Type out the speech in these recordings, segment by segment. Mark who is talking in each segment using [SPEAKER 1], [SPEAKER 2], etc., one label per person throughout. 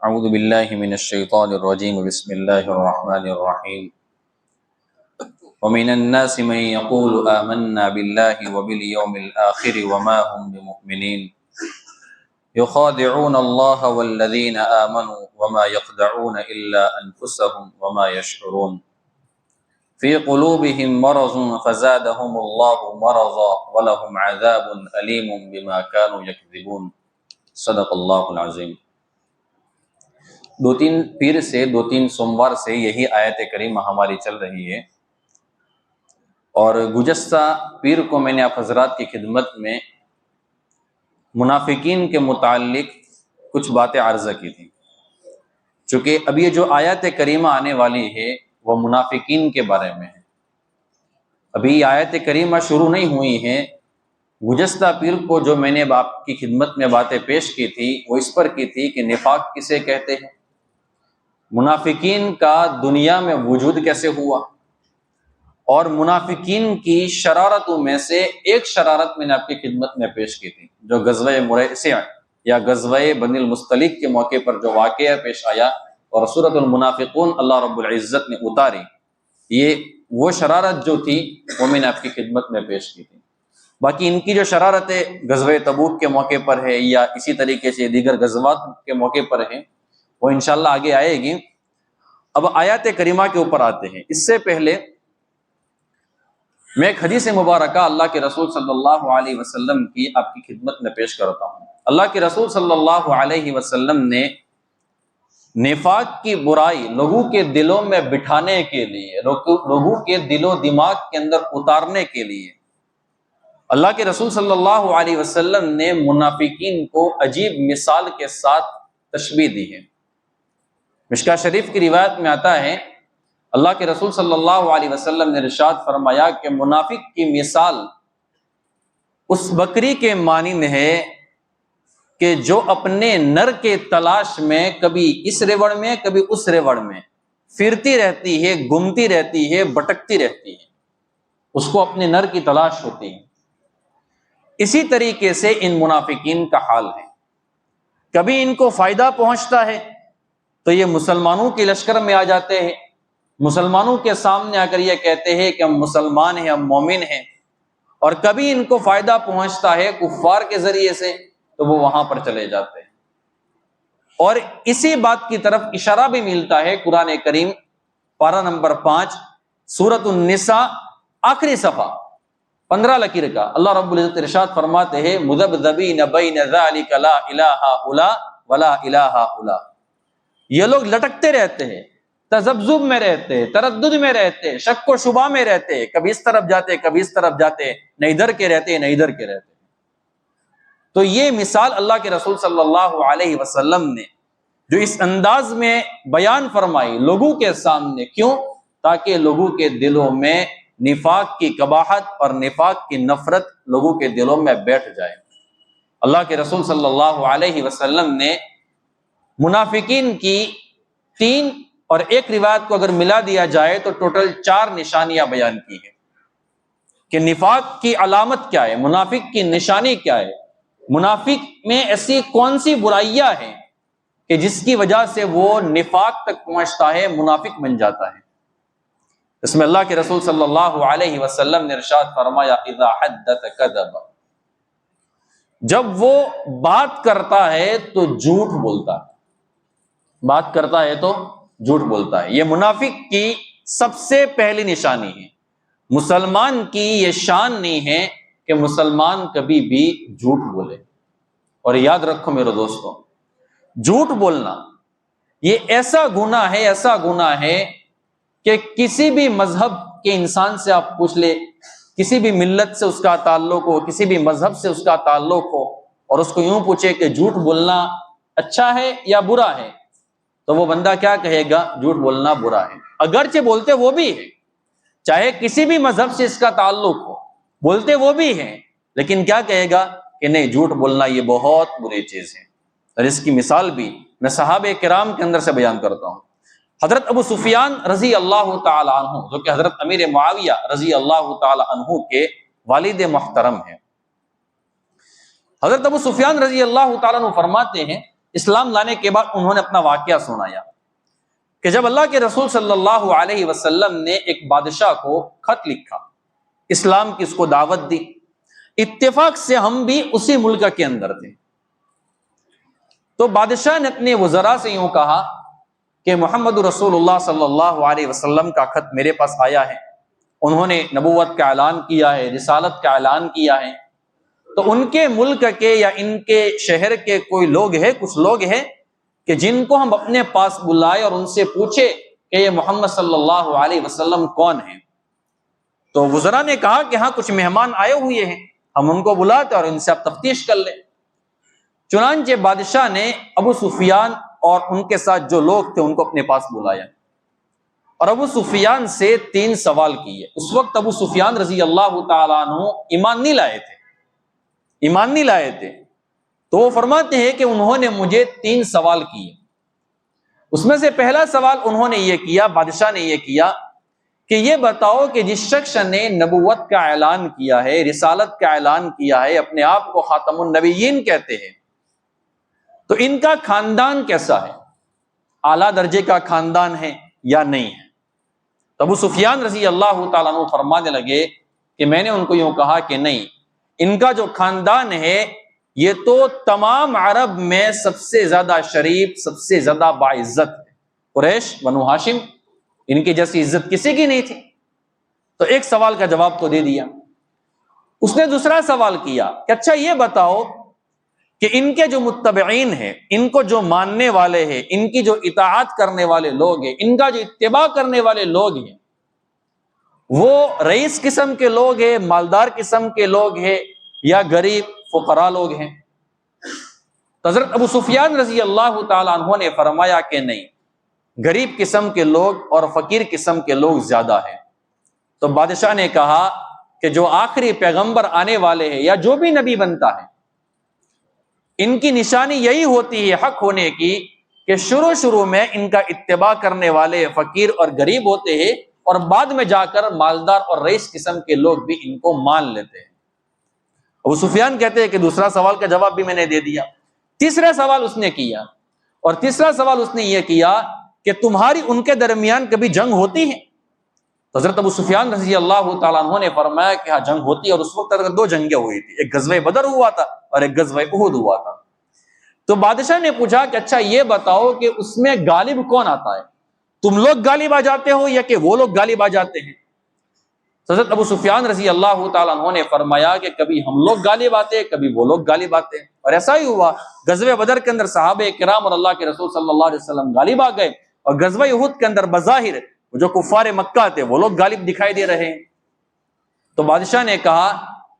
[SPEAKER 1] اعوذ باللہ من الشیطان الرجیم بسم اللہ الرحمن الرحیم ومن الناس من يقول آمنا بالله وباليوم الآخر وما هم بمؤمنين يخادعون الله والذين آمنوا وما يخدعون إلا أنفسهم وما يشعرون في قلوبهم مرض فزادهم الله مرضا ولهم عذاب أليم بما كانوا يكذبون صدق اللہ العظیم۔ دو تین سوموار سے یہی آیت کریمہ ہماری چل رہی ہے، اور گزشتہ پیر کو میں نے آپ حضرات کی خدمت میں منافقین کے متعلق کچھ باتیں عرض کی تھیں۔ چونکہ اب یہ جو آیت کریمہ آنے والی ہے وہ منافقین کے بارے میں ہے، ابھی آیت کریمہ شروع نہیں ہوئی ہے۔ گزشتہ پیر کو جو میں نے آپ کی خدمت میں باتیں پیش کی تھی وہ اس پر کی تھی کہ نفاق کسے کہتے ہیں، منافقین کا دنیا میں وجود کیسے ہوا، اور منافقین کی شرارتوں میں سے ایک شرارت میں نے آپ کی خدمت میں پیش کی تھی، جو غزوہ مریسع یا غزوہ بنی المصطلق کے موقع پر جو واقعہ پیش آیا اور سورۃ المنافقون اللہ رب العزت نے اتاری، یہ وہ شرارت جو تھی وہ میں نے آپ کی خدمت میں پیش کی تھی۔ باقی ان کی جو شرارتیں غزوہ تبوک کے موقع پر ہے یا اسی طریقے سے دیگر غزوات کے موقع پر ہیں وہ انشاءاللہ آگے آئے گی۔ اب آیات کریمہ کے اوپر آتے ہیں۔ اس سے پہلے میں ایک حدیث مبارکہ اللہ کے رسول صلی اللہ علیہ وسلم کی آپ کی خدمت میں پیش کرتا ہوں۔ اللہ کے رسول صلی اللہ علیہ وسلم نے نفاق کی برائی لوگوں کے دلوں میں بٹھانے کے لیے، لوگوں کے دل و دماغ کے اندر اتارنے کے لیے، اللہ کے رسول صلی اللہ علیہ وسلم نے منافقین کو عجیب مثال کے ساتھ تشبیہ دی ہے۔ مشکاہ شریف کی روایت میں آتا ہے اللہ کے رسول صلی اللہ علیہ وسلم نے ارشاد فرمایا کہ منافق کی مثال اس بکری کے مانند ہے کہ جو اپنے نر کے تلاش میں کبھی اس ریوڑ میں کبھی اس ریوڑ میں پھرتی رہتی ہے، گھومتی رہتی ہے، بھٹکتی رہتی ہے، اس کو اپنے نر کی تلاش ہوتی ہے۔ اسی طریقے سے ان منافقین کا حال ہے، کبھی ان کو فائدہ پہنچتا ہے تو یہ مسلمانوں کے لشکر میں آ جاتے ہیں، مسلمانوں کے سامنے آ کر یہ کہتے ہیں کہ ہم مسلمان ہیں، ہم مومن ہیں، اور کبھی ان کو فائدہ پہنچتا ہے کفار کے ذریعے سے تو وہ وہاں پر چلے جاتے ہیں۔ اور اسی بات کی طرف اشارہ بھی ملتا ہے قرآن کریم پارہ نمبر 5 سورۃ النساء آخری صفحہ 15 لکیر کا اللہ رب العزت ارشاد فرماتے ہیں مذبذبین بین ذلک لا الہ الا ولا الہ الا، یہ لوگ لٹکتے رہتے ہیں، تذبذب میں رہتے ہیں، تردد میں رہتے ہیں، شک و شبہ میں رہتے ہیں، کبھی اس طرف جاتے کبھی اس طرف جاتے، نہ ادھر کے رہتے نہ ادھر کے رہتے۔ تو یہ مثال اللہ کے رسول صلی اللہ علیہ وسلم نے جو اس انداز میں بیان فرمائی لوگوں کے سامنے، کیوں؟ تاکہ لوگوں کے دلوں میں نفاق کی قباحت اور نفاق کی نفرت لوگوں کے دلوں میں بیٹھ جائے۔ اللہ کے رسول صلی اللہ علیہ وسلم نے منافقین کی 3 اور ایک روایت کو اگر ملا دیا جائے تو ٹوٹل 4 نشانیاں بیان کی ہیں کہ نفاق کی علامت کیا ہے، منافق کی نشانی کیا ہے، منافق میں ایسی کون سی برائیاں ہیں کہ جس کی وجہ سے وہ نفاق تک پہنچتا ہے، منافق بن جاتا ہے۔ اس میں اللہ کے رسول صلی اللہ علیہ وسلم نے ارشاد فرمایا اذا حدث کذب، جب وہ بات کرتا ہے تو جھوٹ بولتا ہے، بات کرتا ہے تو جھوٹ بولتا ہے۔ یہ منافق کی سب سے پہلی نشانی ہے۔ مسلمان کی یہ شان نہیں ہے کہ مسلمان کبھی بھی جھوٹ بولے۔ اور یاد رکھو میرے دوستوں، جھوٹ بولنا یہ ایسا گناہ ہے، ایسا گناہ ہے کہ کسی بھی مذہب کے انسان سے آپ پوچھ لے، کسی بھی ملت سے اس کا تعلق ہو، کسی بھی مذہب سے اس کا تعلق ہو، اور اس کو یوں پوچھے کہ جھوٹ بولنا اچھا ہے یا برا ہے، تو وہ بندہ کیا کہے گا؟ جھوٹ بولنا برا ہے۔ اگرچہ بولتے وہ بھی ہے، چاہے کسی بھی مذہب سے اس کا تعلق ہو، بولتے وہ بھی ہیں، لیکن کیا کہے گا کہ نہیں، جھوٹ بولنا یہ بہت بری چیز ہے۔ اور اس کی مثال بھی میں صحابہ کرام کے اندر سے بیان کرتا ہوں۔ حضرت ابو سفیان رضی اللہ تعالی عنہ، جو کہ حضرت امیر معاویہ رضی اللہ تعالی عنہ کے والد محترم ہیں، حضرت ابو سفیان رضی اللہ تعالی عنہ فرماتے ہیں اسلام لانے کے بعد انہوں نے اپنا واقعہ سنایا کہ جب اللہ کے رسول صلی اللہ علیہ وسلم نے ایک بادشاہ کو خط لکھا، اسلام کی اس کو دعوت دی، اتفاق سے ہم بھی اسی ملک کے اندر تھے، تو بادشاہ نے اپنے وزراء سے یوں کہا کہ محمد رسول اللہ صلی اللہ علیہ وسلم کا خط میرے پاس آیا ہے، انہوں نے نبوت کا اعلان کیا ہے، رسالت کا اعلان کیا ہے، تو ان کے ملک کے یا ان کے شہر کے کوئی لوگ ہیں، کچھ لوگ ہیں کہ جن کو ہم اپنے پاس بلائے اور ان سے پوچھے کہ یہ محمد صلی اللہ علیہ وسلم کون ہیں؟ تو وزراء نے کہا کہ ہاں کچھ مہمان آئے ہوئے ہیں، ہم ان کو بلاتے اور ان سے آپ تفتیش کر لیں۔ چنانچہ بادشاہ نے ابو سفیان اور ان کے ساتھ جو لوگ تھے ان کو اپنے پاس بلایا اور ابو سفیان سے 3 سوال کیے۔ اس وقت ابو سفیان رضی اللہ تعالیٰ عنہ ایمان نہیں لائے تھے، تو وہ فرماتے ہیں کہ انہوں نے مجھے 3 سوال کیے۔ اس میں سے پہلا سوال انہوں نے یہ کیا، بادشاہ نے یہ کیا کہ یہ بتاؤ کہ جس شخص نے نبوت کا اعلان کیا ہے، رسالت کا اعلان کیا ہے، اپنے آپ کو خاتم النبیین کہتے ہیں، تو ان کا خاندان کیسا ہے؟ اعلیٰ درجے کا خاندان ہے یا نہیں ہے؟ تو ابو سفیان رضی اللہ تعالیٰ عنہ فرمانے لگے کہ میں نے ان کو یوں کہا کہ نہیں، ان کا جو خاندان ہے یہ تو تمام عرب میں سب سے زیادہ شریف، سب سے زیادہ باعزت ہے، قریش بنو ہاشم، ان کی جیسی عزت کسی کی نہیں تھی۔ تو ایک سوال کا جواب تو دے دیا۔ اس نے دوسرا سوال کیا کہ اچھا یہ بتاؤ کہ ان کے جو متبعین ہیں، ان کو جو ماننے والے ہیں، ان کی جو اطاعت کرنے والے لوگ ہیں، ان کا جو اتباع کرنے والے لوگ ہیں، وہ رئیس قسم کے لوگ ہیں، مالدار قسم کے لوگ ہیں یا غریب فقراء لوگ ہیں؟ حضرت ابو سفیان رضی اللہ تعالیٰ عنہ نے فرمایا کہ نہیں، غریب قسم کے لوگ اور فقیر قسم کے لوگ زیادہ ہیں۔ تو بادشاہ نے کہا کہ جو آخری پیغمبر آنے والے ہیں یا جو بھی نبی بنتا ہے، ان کی نشانی یہی ہوتی ہے حق ہونے کی کہ شروع میں ان کا اتباع کرنے والے فقیر اور غریب ہوتے ہیں اور بعد میں جا کر مالدار اور رئیس قسم کے لوگ بھی ان کو مان لیتے ہیں۔ ابو سفیان کہتے ہیں کہ دوسرا سوال کا جواب بھی میں نے دے دیا۔ تیسرا سوال اس نے کیا، اور تیسرا سوال اس نے یہ کیا کہ تمہاری ان کے درمیان کبھی جنگ ہوتی ہے؟ تو حضرت ابو سفیان رضی اللہ تعالیٰ عنہ نے فرمایا کہ ہاں جنگ ہوتی ہے، اور اس وقت 2 جنگیں ہوئی تھی، ایک غزوہ بدر ہوا تھا اور ایک غزوہ احد ہوا تھا۔ تو بادشاہ نے پوچھا کہ اچھا یہ بتاؤ کہ اس میں غالب کون آتا ہے؟ تم لوگ غالب آ جاتے ہو یا کہ وہ لوگ غالب آ جاتے ہیں؟ حضرت ابو سفیان رضی اللہ تعالیٰ عنہ نے فرمایا کہ کبھی ہم لوگ غالب آتے ہیں، کبھی وہ لوگ غالب آتے ہیں، اور ایسا ہی ہوا۔ غزوہ بدر کے اندر صحابہ کرام اور اللہ کے رسول صلی اللہ علیہ وسلم غالب آ گئے، اور غزوہ احد کے اندر بظاہر جو کفار مکہ تھے وہ لوگ غالب دکھائی دے رہے ہیں۔ تو بادشاہ نے کہا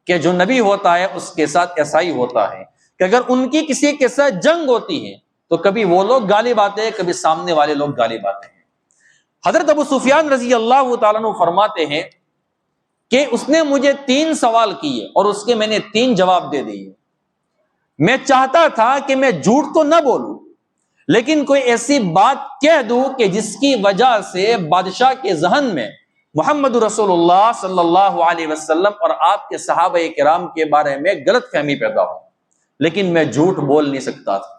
[SPEAKER 1] کہ جو نبی ہوتا ہے اس کے ساتھ ایسا ہی ہوتا ہے کہ اگر ان کی کسی کے ساتھ جنگ ہوتی ہے تو کبھی وہ لوگ غالب آتے ہیں، کبھی سامنے والے لوگ غالب آتے ہیں۔ حضرت ابو سفیان رضی اللہ تعالیٰ عنہ فرماتے ہیں کہ اس نے مجھے 3 سوال کیے اور اس کے میں نے 3 جواب دے دیے۔ میں چاہتا تھا کہ میں جھوٹ تو نہ بولوں، لیکن کوئی ایسی بات کہہ دوں کہ جس کی وجہ سے بادشاہ کے ذہن میں محمد رسول اللہ صلی اللہ علیہ وسلم اور آپ کے صحابہ کرام کے بارے میں غلط فہمی پیدا ہو، لیکن میں جھوٹ بول نہیں سکتا تھا۔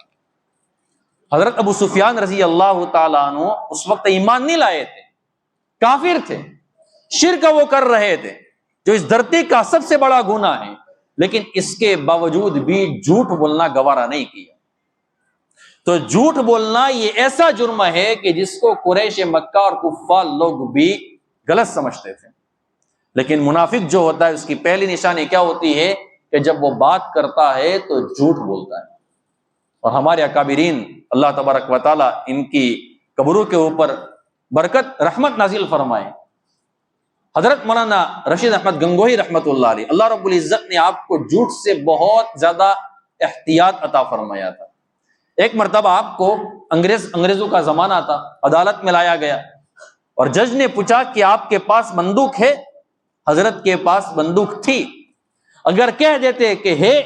[SPEAKER 1] حضرت ابو سفیان رضی اللہ تعالیٰ عنہ اس وقت ایمان نہیں لائے تھے، کافر تھے، شرک وہ کر رہے تھے جو اس دھرتی کا سب سے بڑا گناہ ہے، لیکن اس کے باوجود بھی جھوٹ بولنا گوارا نہیں کیا۔ تو جھوٹ بولنا یہ ایسا جرم ہے کہ جس کو قریش مکہ اور کفار لوگ بھی غلط سمجھتے تھے، لیکن منافق جو ہوتا ہے اس کی پہلی نشانی کیا ہوتی ہے کہ جب وہ بات کرتا ہے تو جھوٹ بولتا ہے۔ اور ہمارے اکابرین اللہ تبارک و تعالیٰ ان کی قبروں کے اوپر برکت رحمت نازل فرمائے۔ حضرت مولانا رشید احمد گنگوہی رحمۃ اللہ علیہ، اللہ رب العزت نے آپ کو جھوٹ سے بہت زیادہ احتیاط عطا فرمایا تھا۔ ایک مرتبہ آپ کو انگریزوں کا زمانہ تھا، عدالت میں لایا گیا اور جج نے پوچھا کہ آپ کے پاس بندوق ہے؟ حضرت کے پاس بندوق تھی، اگر کہہ دیتے کہ ہے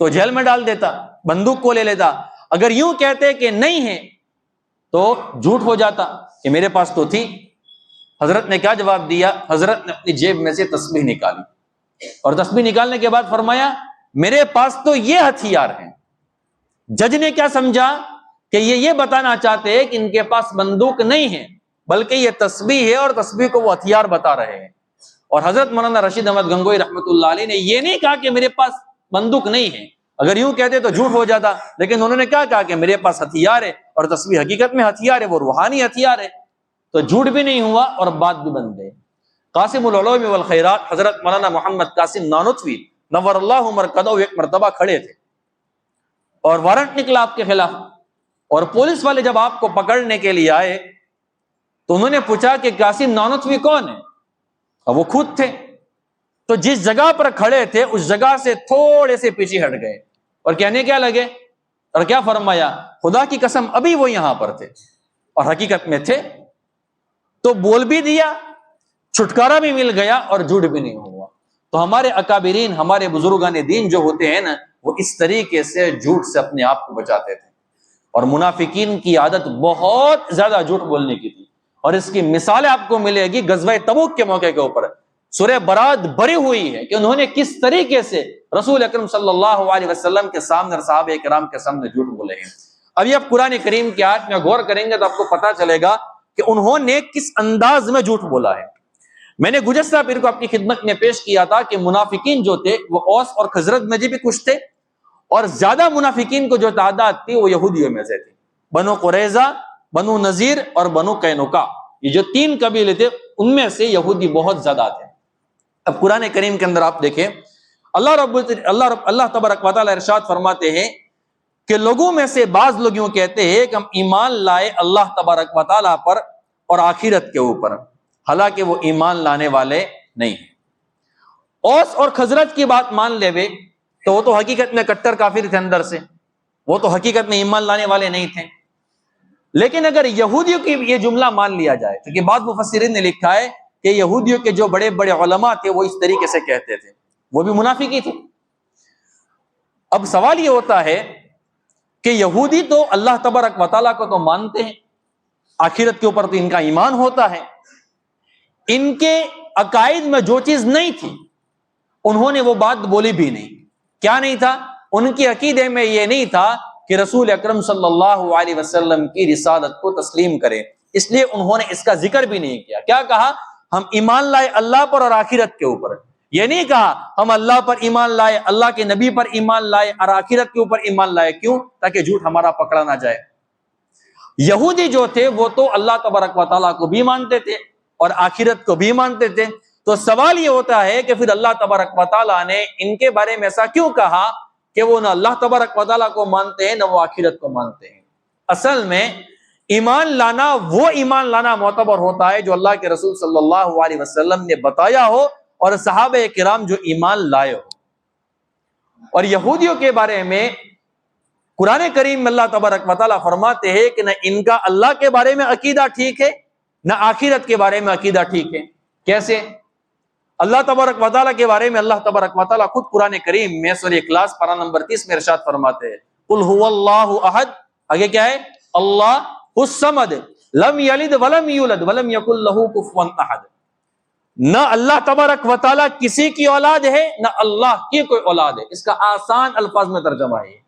[SPEAKER 1] تو جیل میں ڈال دیتا، بندوق کو لے لیتا، اگر یوں کہتے کہ نہیں ہے تو جھوٹ ہو جاتا کہ میرے پاس تو تھی۔ حضرت نے کیا جواب دیا؟ حضرت نے اپنی جیب میں سے تسبیح نکالی اور تسبیح نکالنے کے بعد فرمایا میرے پاس تو یہ ہتھیار ہیں جج نے کیا سمجھا کہ یہ بتانا چاہتے ہیں کہ ان کے پاس بندوق نہیں ہے، بلکہ یہ تسبیح ہے اور تسبیح کو وہ ہتھیار بتا رہے ہیں۔ اور حضرت مولانا رشید احمد گنگوئی رحمۃ اللہ علیہ نے یہ نہیں کہا کہ میرے پاس بندوق نہیں ہے، اگر یوں کہتے تو جھوٹ ہو جاتا، لیکن انہوں نے کیا کہا کہ میرے پاس ہتھیار ہے، اور تسبیح حقیقت میں ہتھیار ہے، وہ روحانی ہتھیار ہے، تو جھوٹ بھی نہیں ہوا اور بات بھی بن گئی۔ قاسم العلوم والخیرات حضرت مولانا محمد قاسم نانوتوی نور اللہ مرقدہ ایک مرتبہ کھڑے تھے اور وارنٹ نکلا آپ کے خلاف، اور پولیس والے جب آپ کو پکڑنے کے لیے آئے تو انہوں نے پوچھا کہ قاسم نانوتوی کون ہے، اور وہ خود تھے، تو جس جگہ پر کھڑے تھے اس جگہ سے تھوڑے سے پیچھے ہٹ گئے اور کہنے کیا لگے، اور کیا فرمایا، خدا کی قسم ابھی وہ یہاں پر تھے، اور حقیقت میں تھے، تو بول بھی دیا، چھٹکارا بھی مل گیا اور جھوٹ بھی نہیں ہوا۔ تو ہمارے اکابرین، ہمارے بزرگان دین جو ہوتے ہیں نا، وہ اس طریقے سے جھوٹ سے اپنے آپ کو بچاتے تھے، اور منافقین کی عادت بہت زیادہ جھوٹ بولنے کی تھی، اور اس کی مثال آپ کو ملے گی غزوہ تبوک کے موقع کے اوپر۔ سورہ برات بری ہوئی ہے کہ انہوں نے کس طریقے سے رسول اکرم صلی اللہ علیہ وسلم کے سامنے اور صحابہ کرام کے سامنے جھوٹ بولے ہیں۔ ابھی آپ قرآن کریم کی آیت میں غور کریں گے تو آپ کو پتا چلے گا کہ انہوں نے کس انداز میں جھوٹ بولا ہے۔ میں نے گزشتہ پیر کو اپنی خدمت میں پیش کیا تھا کہ منافقین جو تھے وہ اوس اور خزرج میں بھی کچھ تھے، اور زیادہ منافقین کو جو تعداد تھی وہ یہودیوں میں سے تھی، بنو قریظہ، بنو نذیر اور بنو قینقاع، یہ جو 3 قبیلے تھے ان میں سے یہودی بہت زیادہ تھے۔ اب قرآن کریم کے اندر آپ دیکھیں اللہ تبارک و تعالی ارشاد فرماتے ہیں کہ لوگوں میں سے بعض لوگ یوں کہتے ہیں کہ ہم ایمان لائے اللہ تبارک و تعالی پر اور آخرت کے اوپر، حالانکہ وہ ایمان لانے والے نہیں ہیں۔ اوس اور خزرج کی بات مان لے وے تو وہ تو حقیقت میں کٹر کافر تھے اندر سے، وہ تو حقیقت میں ایمان لانے والے نہیں تھے، لیکن اگر یہودیوں کی یہ جملہ مان لیا جائے، کیونکہ بعض مفسرین نے لکھا ہے کہ یہودیوں کے جو بڑے بڑے علماء تھے وہ اس طریقے سے کہتے تھے، وہ بھی منافقی تھے۔ اب سوال یہ ہوتا ہے کہ یہودی تو اللہ تبارک و تعالیٰ کو تو مانتے ہیں، آخرت کے اوپر تو ان کا ایمان ہوتا ہے، ان کے عقائد میں جو چیز نہیں تھی انہوں نے وہ بات بولی بھی نہیں۔ کیا نہیں تھا؟ ان کے عقیدے میں یہ نہیں تھا کہ رسول اکرم صلی اللہ علیہ وسلم کی رسالت کو تسلیم کریں، اس لیے انہوں نے اس کا ذکر بھی نہیں کیا۔ کیا کہا؟ ہم ایمان لائے اللہ پر اور آخرت کے اوپر، یہ نہیں کہا ہم اللہ پر ایمان لائے، اللہ کے نبی پر ایمان لائے اور آخرت کے اوپر ایمان لائے۔ کیوں؟ تاکہ جھوٹ ہمارا پکڑا نہ جائے۔ یہودی جو تھے وہ تو اللہ تبارک و تعالیٰ کو بھی مانتے تھے اور آخرت کو بھی مانتے تھے، تو سوال یہ ہوتا ہے کہ پھر اللہ تبارک و تعالیٰ نے ان کے بارے میں ایسا کیوں کہا کہ وہ نہ اللہ تبارک و تعالیٰ کو مانتے ہیں نہ وہ آخرت کو مانتے ہیں؟ اصل میں ایمان لانا وہ ایمان لانا معتبر ہوتا ہے جو اللہ کے رسول صلی اللہ علیہ وسلم نے بتایا ہو اور صحابہ کرام جو ایمان لائے ہو۔ اور یہودیوں کے بارے میں قرآن کریم میں اللہ تبارک و تعالیٰ فرماتے ہیں کہ نہ ان کا اللہ کے بارے میں عقیدہ ٹھیک ہے نہ آخرت کے بارے میں عقیدہ ٹھیک ہے۔ کیسے؟ اللہ تبارک و تعالیٰ کے بارے میں اللہ تبارک و تعالیٰ خود قرآن کریم میں سورہ اخلاص پارہ نمبر 30 میں ارشاد فرماتے ہیں، قل هو اللہ احد، آگے کیا ہے؟ اللہ الصمد لم یلد ولم یولد ولم یکن لہ کفوا احد۔ نہ اللہ تبارک و تعالیٰ کسی کی اولاد ہے نہ اللہ کی کوئی اولاد ہے، اس کا آسان الفاظ میں ترجمہ ہے،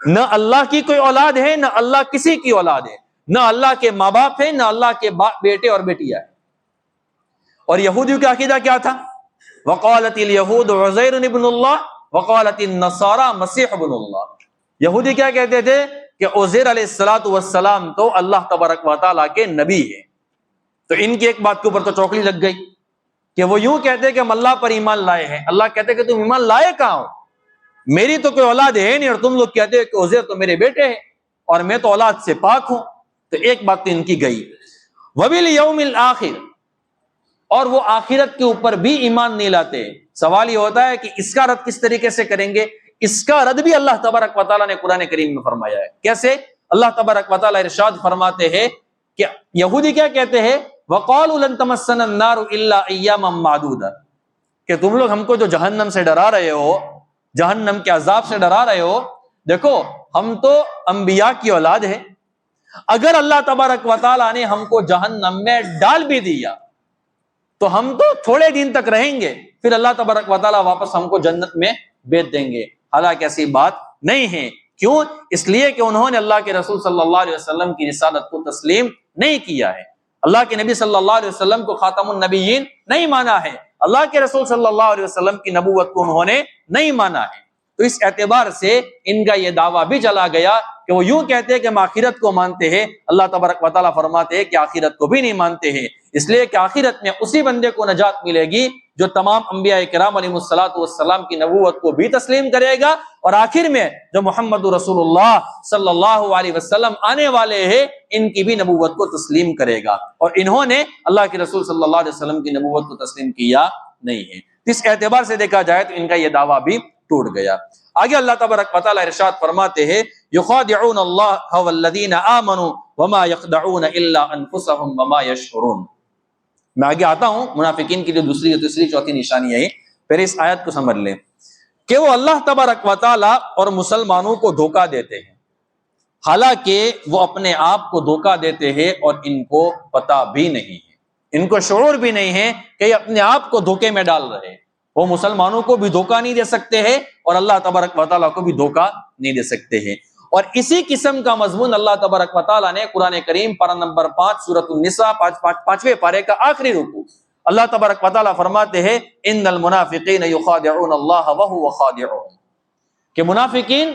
[SPEAKER 1] نہ اللہ کی کوئی اولاد ہے نہ اللہ کسی کی اولاد ہے، نہ اللہ کے ماں باپ ہے نہ اللہ کے بیٹے اور بیٹیاں ہیں۔ اور یہودیوں کا عقیدہ کیا تھا؟ وقالت الیہود عزیر ابن اللہ وقالت النصارى مسیح ابن اللہ۔ یہودی کیا کہتے تھے کہ عزیر علیہ السلام تو اللہ تبارک و تعالیٰ کے نبی ہیں، تو ان کی ایک بات کے اوپر تو چوکلی لگ گئی کہ وہ یوں کہتے کہ ہم اللہ پر ایمان لائے ہیں، اللہ کہتے کہ تم ایمان لائے کہاں ہو؟ میری تو کوئی اولاد ہے نہیں، اور تم لوگ کہتے ہیں کہ عزیر تو میرے بیٹے ہیں اور میں تو اولاد سے پاک ہوں۔ تو ایک بات تو ان کی گئی۔ وبالیوم الآخر، اور وہ آخرت کے اوپر بھی ایمان نہیں لاتے۔ سوال یہ ہوتا ہے کہ اس کا رد کس طریقے سے کریں گے؟ اس کا رد بھی اللہ تبارک و تعالیٰ نے قرآن کریم میں فرمایا ہے۔ کیسے؟ اللہ تبارک و تعالیٰ ارشاد فرماتے ہیں کہ یہودی کیا کہتے ہیں؟ وَقَالُوا لَن تَمَسَّنَا النَّارُ إِلَّا أَيَّامًا مَّعْدُودًا، کہ تم لوگ ہم کو جو جہنم سے ڈرا رہے ہو، جہنم کے عذاب سے ڈرا رہے ہو، دیکھو ہم تو انبیاء کی اولاد ہے، اگر اللہ تبارک و تعالیٰ نے ہم کو جہنم میں ڈال بھی دیا تو ہم تو تھوڑے دن تک رہیں گے، پھر اللہ تبارک و تعالیٰ واپس ہم کو جنت میں بھیج دیں گے۔ حالانکہ ایسی بات نہیں ہے، کیوں؟ اس لیے کہ انہوں نے اللہ کے رسول صلی اللہ علیہ وسلم کی رسالت کو تسلیم نہیں کیا ہے، اللہ کے نبی صلی اللہ علیہ وسلم کو خاتم النبیین نہیں مانا ہے، اللہ کے رسول صلی اللہ علیہ وسلم کی نبوت کو انہوں نے نہیں مانا ہے۔ تو اس اعتبار سے ان کا یہ دعویٰ بھی چلا گیا کہ وہ یوں کہتے ہیں کہ ہم آخرت کو مانتے ہیں، اللہ تبارک و تعالیٰ فرماتے ہیں کہ آخرت کو بھی نہیں مانتے ہیں، اس لیے کہ آخرت میں اسی بندے کو نجات ملے گی جو تمام انبیاء کرام علیہ الصلوۃ والسلام کی نبوت کو بھی تسلیم کرے گا، اور آخر میں جو محمد رسول اللہ صلی اللہ علیہ وسلم آنے والے ہیں ان کی بھی نبوت کو تسلیم کرے گا، اور انہوں نے اللہ کے رسول صلی اللہ علیہ وسلم کی نبوت کو تسلیم کیا نہیں ہے۔ اس اعتبار سے دیکھا جائے تو ان کا یہ دعویٰ بھی ٹوٹ گیا۔ آگے اللہ تبارک و تعالیٰ ارشاد فرماتے ہیں یخادعون اللہ والذین آمنوا وما یخدعون الا انفسهم وما یشعرون۔ میں آگے آتا ہوں، منافقین کی جو دوسری تیسری چوتھی نشانی ہے، پھر اس آیت کو سمجھ لیں کہ وہ اللہ تبارک و تعالیٰ اور مسلمانوں کو دھوکہ دیتے ہیں، حالانکہ وہ اپنے آپ کو دھوکہ دیتے ہیں اور ان کو پتہ بھی نہیں ہے، ان کو شعور بھی نہیں ہے کہ یہ اپنے آپ کو دھوکے میں ڈال رہے ہیں۔ وہ مسلمانوں کو بھی دھوکہ نہیں دے سکتے ہیں اور اللہ تبارک و تعالیٰ کو بھی دھوکہ نہیں دے سکتے ہیں۔ اور اسی قسم کا مضمون اللہ تبارک و تعالیٰ نے قرآن کریم پارہ نمبر 5 سورۃ النساء 5ویں پارے کا آخری رکوع اللہ تبارک و تعالیٰ فرماتے ہیں ان المنافقین یخادعون اللہ وہو خادعهم، کہ منافقین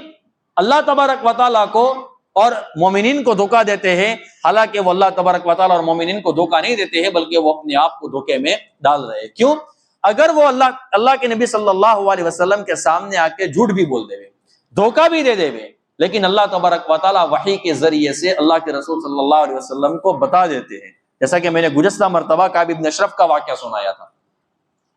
[SPEAKER 1] اللہ تبارک و تعالیٰ کو اور مومنین کو دھوکہ دیتے ہیں، حالانکہ وہ اللہ تبارک و تعالیٰ اور مومنین کو دھوکہ نہیں دیتے ہیں بلکہ وہ اپنے آپ کو دھوکے میں ڈال رہے ہیں۔ کیوں؟ اگر وہ اللہ کے نبی صلی اللہ علیہ وسلم کے سامنے آ کے جھوٹ بھی بول دے وے، دھوکہ بھی دے دے وے، لیکن اللہ تبارک و تعالیٰ وحی کے ذریعے سے اللہ کے رسول صلی اللہ علیہ وسلم کو بتا دیتے ہیں، جیسا کہ میں نے گزشتہ مرتبہ کعب بن اشرف کا واقعہ سنایا تھا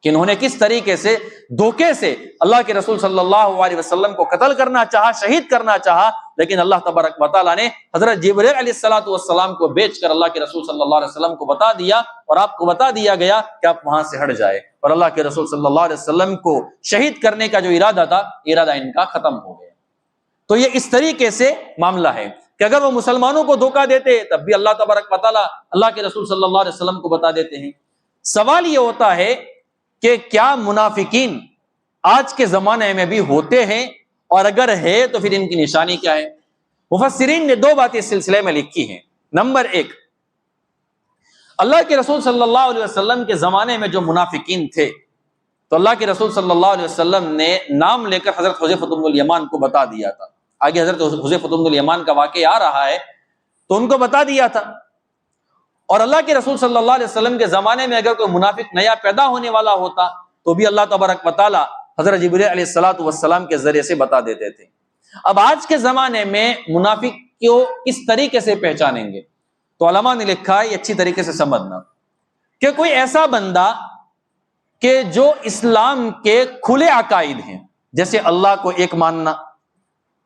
[SPEAKER 1] کہ انہوں نے کس طریقے سے دھوکے سے اللہ کے رسول صلی اللہ علیہ وسلم کو قتل کرنا چاہا، شہید کرنا چاہا، لیکن اللہ تبارک و تعالیٰ نے حضرت جبرائیل علیہ الصلوۃ والسلام کو بھیج کر اللہ کے رسول صلی اللہ علیہ وسلم کو بتا دیا، اور آپ کو بتا دیا گیا کہ آپ وہاں سے ہٹ جائے، اور اللہ کے رسول صلی اللہ علیہ وسلم کو شہید کرنے کا جو ارادہ تھا، ارادہ ان کا ختم ہو گیا۔ تو یہ اس طریقے سے معاملہ ہے کہ اگر وہ مسلمانوں کو دھوکہ دیتے تب بھی اللہ تبارک و تعالیٰ اللہ کے رسول صلی اللہ علیہ وسلم کو بتا دیتے ہیں۔ سوال یہ ہوتا ہے کہ کیا منافقین آج کے زمانے میں بھی ہوتے ہیں، اور اگر ہے تو پھر ان کی نشانی کیا ہے؟ مفسرین نے 2 باتیں اس سلسلے میں لکھی ہیں۔ نمبر 1، اللہ کے رسول صلی اللہ علیہ وسلم کے زمانے میں جو منافقین تھے تو اللہ کے رسول صلی اللہ علیہ وسلم نے نام لے کر حضرت حذیفہ بن الیمان کو بتا دیا تھا۔ آگے حضرت حذیفہ بن الیمان کا واقعہ آ رہا ہے تو ان کو بتا دیا تھا، اور اللہ کے رسول صلی اللہ علیہ وسلم کے زمانے میں اگر کوئی منافق نیا پیدا ہونے والا ہوتا تو بھی اللہ تبارک و تعالیٰ حضرت جبرائیل علیہ الصلوۃ والسلام کے ذریعے سے بتا دیتے تھے۔ اب آج کے زمانے میں منافق کو کس طریقے سے پہچانیں گے؟ تو علماء نے لکھا ہے یہ اچھی طریقے سے سمجھنا کہ کوئی ایسا بندہ کہ جو اسلام کے کھلے عقائد ہیں، جیسے اللہ کو ایک ماننا،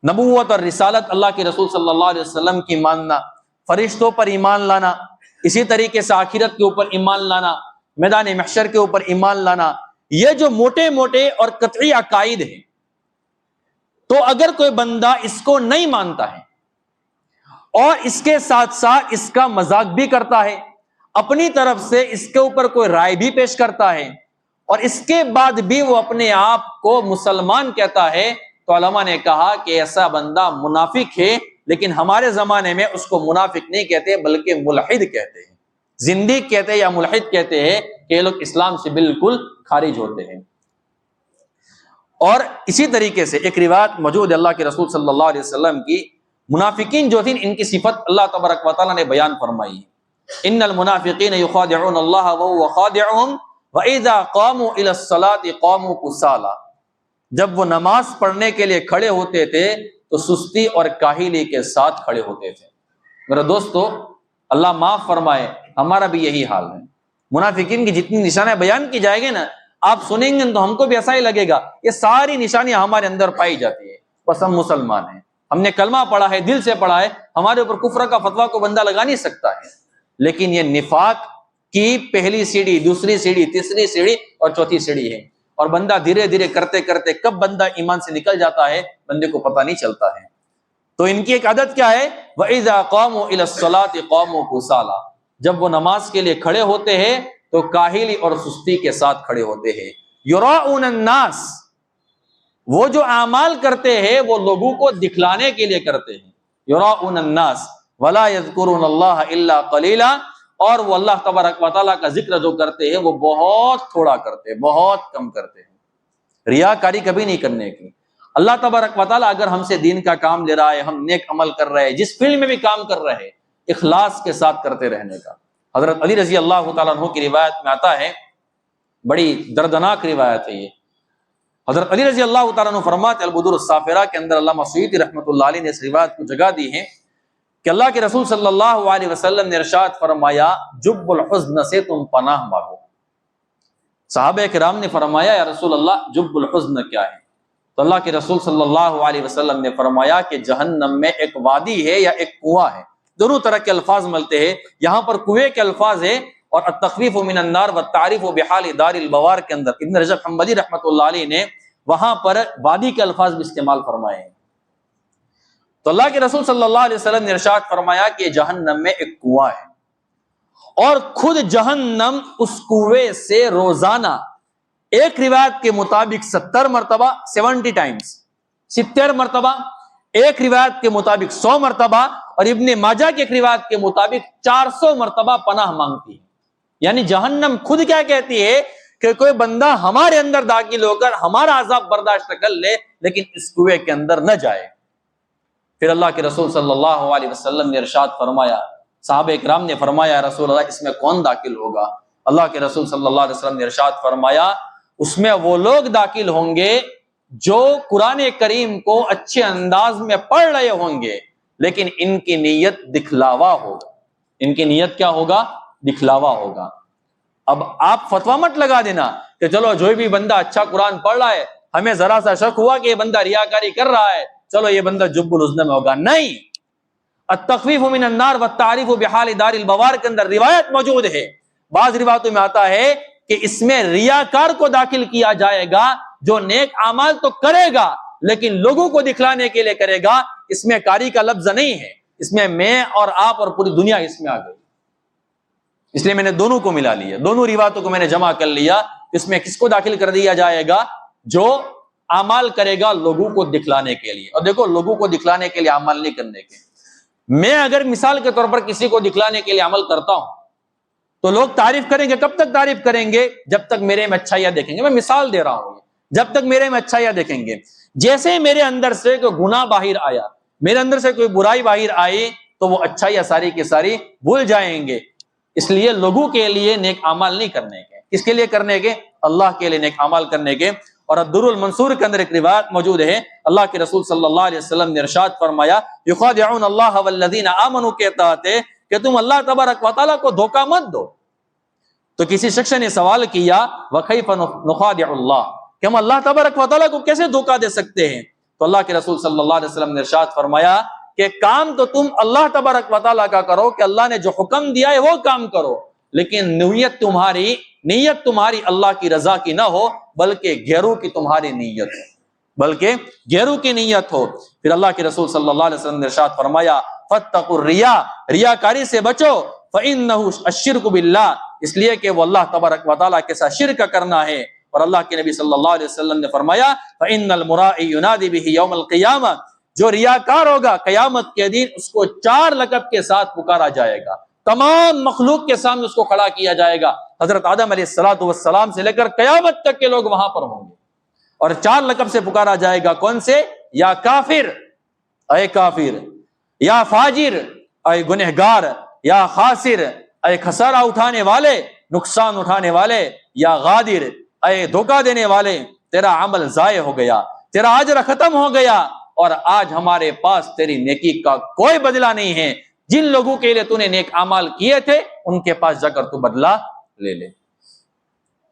[SPEAKER 1] نبوت اور رسالت اللہ کے رسول صلی اللہ علیہ وسلم کی ماننا، فرشتوں پر ایمان لانا، اسی طریقے سے آخرت کے اوپر ایمان لانا، میدان محشر کے اوپر ایمان لانا، یہ جو موٹے موٹے اور قطعی عقائد ہیں، تو اگر کوئی بندہ اس کو نہیں مانتا ہے اور اس کے ساتھ ساتھ اس کا مذاق بھی کرتا ہے، اپنی طرف سے اس کے اوپر کوئی رائے بھی پیش کرتا ہے، اور اس کے بعد بھی وہ اپنے آپ کو مسلمان کہتا ہے، تو علماء نے کہا کہ ایسا بندہ منافق ہے، لیکن ہمارے زمانے میں اس کو منافق نہیں کہتے بلکہ ملحد کہتے ہیں، زندیق کہتے ہیں یا ملحد کہتے ہیں کہ یہ لوگ اسلام سے بالکل خارج ہوتے ہیں۔ اور اسی طریقے سے ایک روایت موجود ہے اللہ کے رسول صلی اللہ علیہ وسلم کی، منافقین جو تھیں ان کی صفت اللہ تبارک و تعالیٰ نے بیان فرمائی ہے، ان المنافقین یخادعون اللہ وهو خادعهم واذا قاموا الى الصلاة قاموا کسالى، جب وہ نماز پڑھنے کے لیے کھڑے ہوتے تھے تو سستی اور کاہلی کے ساتھ کھڑے ہوتے تھے۔ میرے دوستو، اللہ معاف فرمائے، ہمارا بھی یہی حال ہے۔ منافقین کی جتنی نشانیاں بیان کی جائے گی نا، آپ سنیں گے تو ہم کو بھی ایسا ہی لگے گا یہ ساری نشانیاں ہمارے اندر پائی جاتی ہے، بس ہم مسلمان ہیں، ہم نے کلمہ پڑھا ہے، دل سے پڑھا ہے، ہمارے اوپر کفر کا فتویٰ کو بندہ لگا نہیں سکتا ہے، لیکن یہ نفاق کی پہلی سیڑھی، دوسری سیڑھی، تیسری سیڑھی اور چوتھی سیڑھی ہے، اور بندہ دھیرے دھیرے کرتے کرتے کب بندہ ایمان سے نکل جاتا ہے بندے کو پتہ نہیں چلتا ہے۔ تو ان کی ایک عادت کیا ہے؟ وَإِذَا قَامُوا إِلَى الصَّلَاةِ قَامُوا كُسَالَى، جب وہ نماز کے لیے کھڑے ہوتے ہیں تو کاہلی اور سستی کے ساتھ کھڑے ہوتے ہیں۔ یراؤون الناس، وہ جو اعمال کرتے ہیں وہ لوگوں کو دکھلانے کے لیے کرتے ہیں. یراؤن الناس ولا یذکرون اللہ الا قلیلا، اور وہ اللہ تبارک و تعالیٰ کا ذکر جو کرتے ہیں وہ بہت تھوڑا کرتے ہیں، بہت کم کرتے ہیں. ریاکاری کبھی نہیں کرنے کی. اللہ تبارک و تعالیٰ اگر ہم سے دین کا کام لے رہا ہے، ہم نیک عمل کر رہے ہیں، جس فیلڈ میں بھی کام کر رہے ہیں، اخلاص کے ساتھ کرتے رہنے کا. حضرت علی رضی اللہ تعالیٰ عنہ کی روایت میں آتا ہے، بڑی دردناک روایت ہے یہ. حضرت علی رضی اللہ تعالیٰ عنہ فرماتے ہیں، البدور الصافرہ کے اندر علامہ سیوطی رحمۃ اللہ علیہ نے اس روایت کو جگہ دی ہے کہ اللہ کے رسول صلی اللہ علیہ وسلم نے ارشاد فرمایا، جب الحزن سے تم پناہ مانگو. صحابہ کرام نے فرمایا، یا رسول اللہ جب الحزن کیا ہے؟ تو اللہ کے رسول صلی اللہ علیہ وسلم نے فرمایا کہ جہنم میں ایک وادی ہے یا ایک کنواں ہے. دونوں طرح کے الفاظ ملتے ہیں. یہاں پر کنویں کے الفاظ ہے، اور التخفیف من النار والتعریف بحال دار البوار کے اندر ابن رجب حنبلی رحمۃ اللہ علیہ نے وہاں پر وادی کے الفاظ بھی استعمال فرمائے ہیں. تو اللہ کے رسول صلی اللہ علیہ وسلم نے ارشاد فرمایا کہ جہنم میں ایک کنواں ہے، اور خود جہنم اس کنویں سے روزانہ ایک روایت کے مطابق 70 مرتبہ 70 ٹائمز 70 مرتبہ، ایک روایت کے مطابق 100 مرتبہ، اور ابن ماجہ کی ایک روایت کے مطابق 400 مرتبہ پناہ مانگتی ہے. یعنی جہنم خود کیا کہتی ہے کہ کوئی بندہ ہمارے اندر داخل ہو کر ہمارا عذاب برداشت کر لے، لیکن اس کنویں کے اندر نہ جائے. پھر اللہ کے رسول صلی اللہ علیہ وسلم نے ارشاد فرمایا، صحابہ اکرام نے فرمایا، رسول اللہ اس میں کون داخل ہوگا؟ اللہ کے رسول صلی اللہ علیہ وسلم نے ارشاد فرمایا، اس میں وہ لوگ داخل ہوں گے جو قرآن کریم کو اچھے انداز میں پڑھ رہے ہوں گے، لیکن ان کی نیت دکھلاوا ہوگا. ان کی نیت کیا ہوگا؟ دکھلاوا ہوگا. اب آپ فتویٰ مت لگا دینا کہ چلو جو بھی بندہ اچھا قرآن پڑھ رہا ہے، ہمیں ذرا سا شک ہوا کہ یہ بندہ ریاکاری کر رہا ہے، چلو یہ بندہ جب الحزن میں ہوگا. نہیں، التخفیف من النار والتعریف بحال دار البوار کے اندر روایت موجود ہے. بعض روایتوں میں آتا ہے کہ اس میں ریاکار کو داخل کیا جائے گا جو نیک اعمال تو کرے گا لیکن لوگوں کو دکھلانے کے لیے کرے گا. اس میں کاری کا لفظ نہیں ہے، اس میں اور آپ اور پوری دنیا اس میں آ گئی. اس لیے میں نے دونوں کو ملا لیا، دونوں روایتوں کو میں نے جمع کر لیا. اس میں کس کو داخل کر دیا جائے گا؟ جو اعمال کرے گا لوگوں کو دکھلانے کے لیے. اور دیکھو، لوگوں کو دکھلانے کے لیے عمل نہیں کرنے کے. میں اگر مثال کے طور پر کسی کو دکھلانے کے لیے عمل کرتا ہوں تو لوگ تعریف کریں گے. کب تک تعریف کریں گے؟ جب تک میرے میں اچھائیاں دیکھیں گے. میں مثال دے رہا ہوں، جب تک میرے میں اچھائیاں دیکھیں گے. جیسے ہی میرے اندر سے کوئی گناہ باہر آیا، میرے اندر سے کوئی برائی باہر آئی، تو وہ اچھائیاں ساری کی ساری بھول جائیں گے. اس لیے لوگوں کے لیے نیک اعمال نہیں کرنے کے. کس کے لیے کرنے کے؟ اللہ کے لیے نیک اعمال کرنے کے. اور الدر المنصور کے اندر ایک روایت موجود ہے، اللہ کے رسول صلی اللہ علیہ وسلم نے ارشاد فرمایا، یخادعون اللہ والذین آمنوا، کہتا ہے کہ تم اللہ تبارک و تعالیٰ کو دھوکہ مت دو. تو کسی شخص نے سوال کیا، وَكَيْفَ نُخَادِعُ اللَّهَ، کہ ہم اللہ تبارک و تعالیٰ کو کیسے دھوکہ دے سکتے ہیں؟ تو اللہ کے رسول صلی اللہ علیہ وسلم نے ارشاد فرمایا کہ کام تو تم اللہ تبارک و تعالیٰ کا کرو کہ اللہ نے جو حکم دیا ہے وہ کام کرو، لیکن نیت تمہاری اللہ کی رضا کی نہ ہو، بلکہ غیروں کی تمہاری نیت ہو، بلکہ غیروں کی نیت ہو. پھر اللہ کے رسول صلی اللہ علیہ وسلم نے ارشاد فرمایا، فَاتَّقُوا الرِّيَاءَ، ریاکاری سے بچو، فَإِنَّهُ الشِّرْكُ بِاللَّهِ، اس لیے کہ وہ اللہ تبارک و تعالیٰ کے ساتھ شرک کرنا ہے. اور اللہ کے نبی صلی اللہ علیہ وسلم نے فرمایا، فَإِنَّ الْمُرَائِي يُنَادِي بِهِ يَوْمَ الْقِيَامَةِ، جو ریاکار ہوگا قیامت کے دن اس کو 4 لقب کے ساتھ پکارا جائے گا. تمام مخلوق کے سامنے اس کو کھڑا کیا جائے گا. حضرت آدم علیہ السلام سے لے کر قیامت تک کے لوگ وہاں پر ہوں گے، اور 4 لقب سے پکارا جائے گا. کون سے؟ یا کافر، اے کافر، یا فاجر، اے گنہگار، یا خاسر، اے خسارہ اٹھانے والے، نقصان اٹھانے والے، یا غادر، اے دھوکہ دینے والے، تیرا عمل ضائع ہو گیا، تیرا اجر ختم ہو گیا، اور آج ہمارے پاس تیری نیکی کا کوئی بدلہ نہیں ہے. جن لوگوں کے لیے تو نے نیک اعمال کیے تھے ان کے پاس جا کر تو بدلہ لے لے.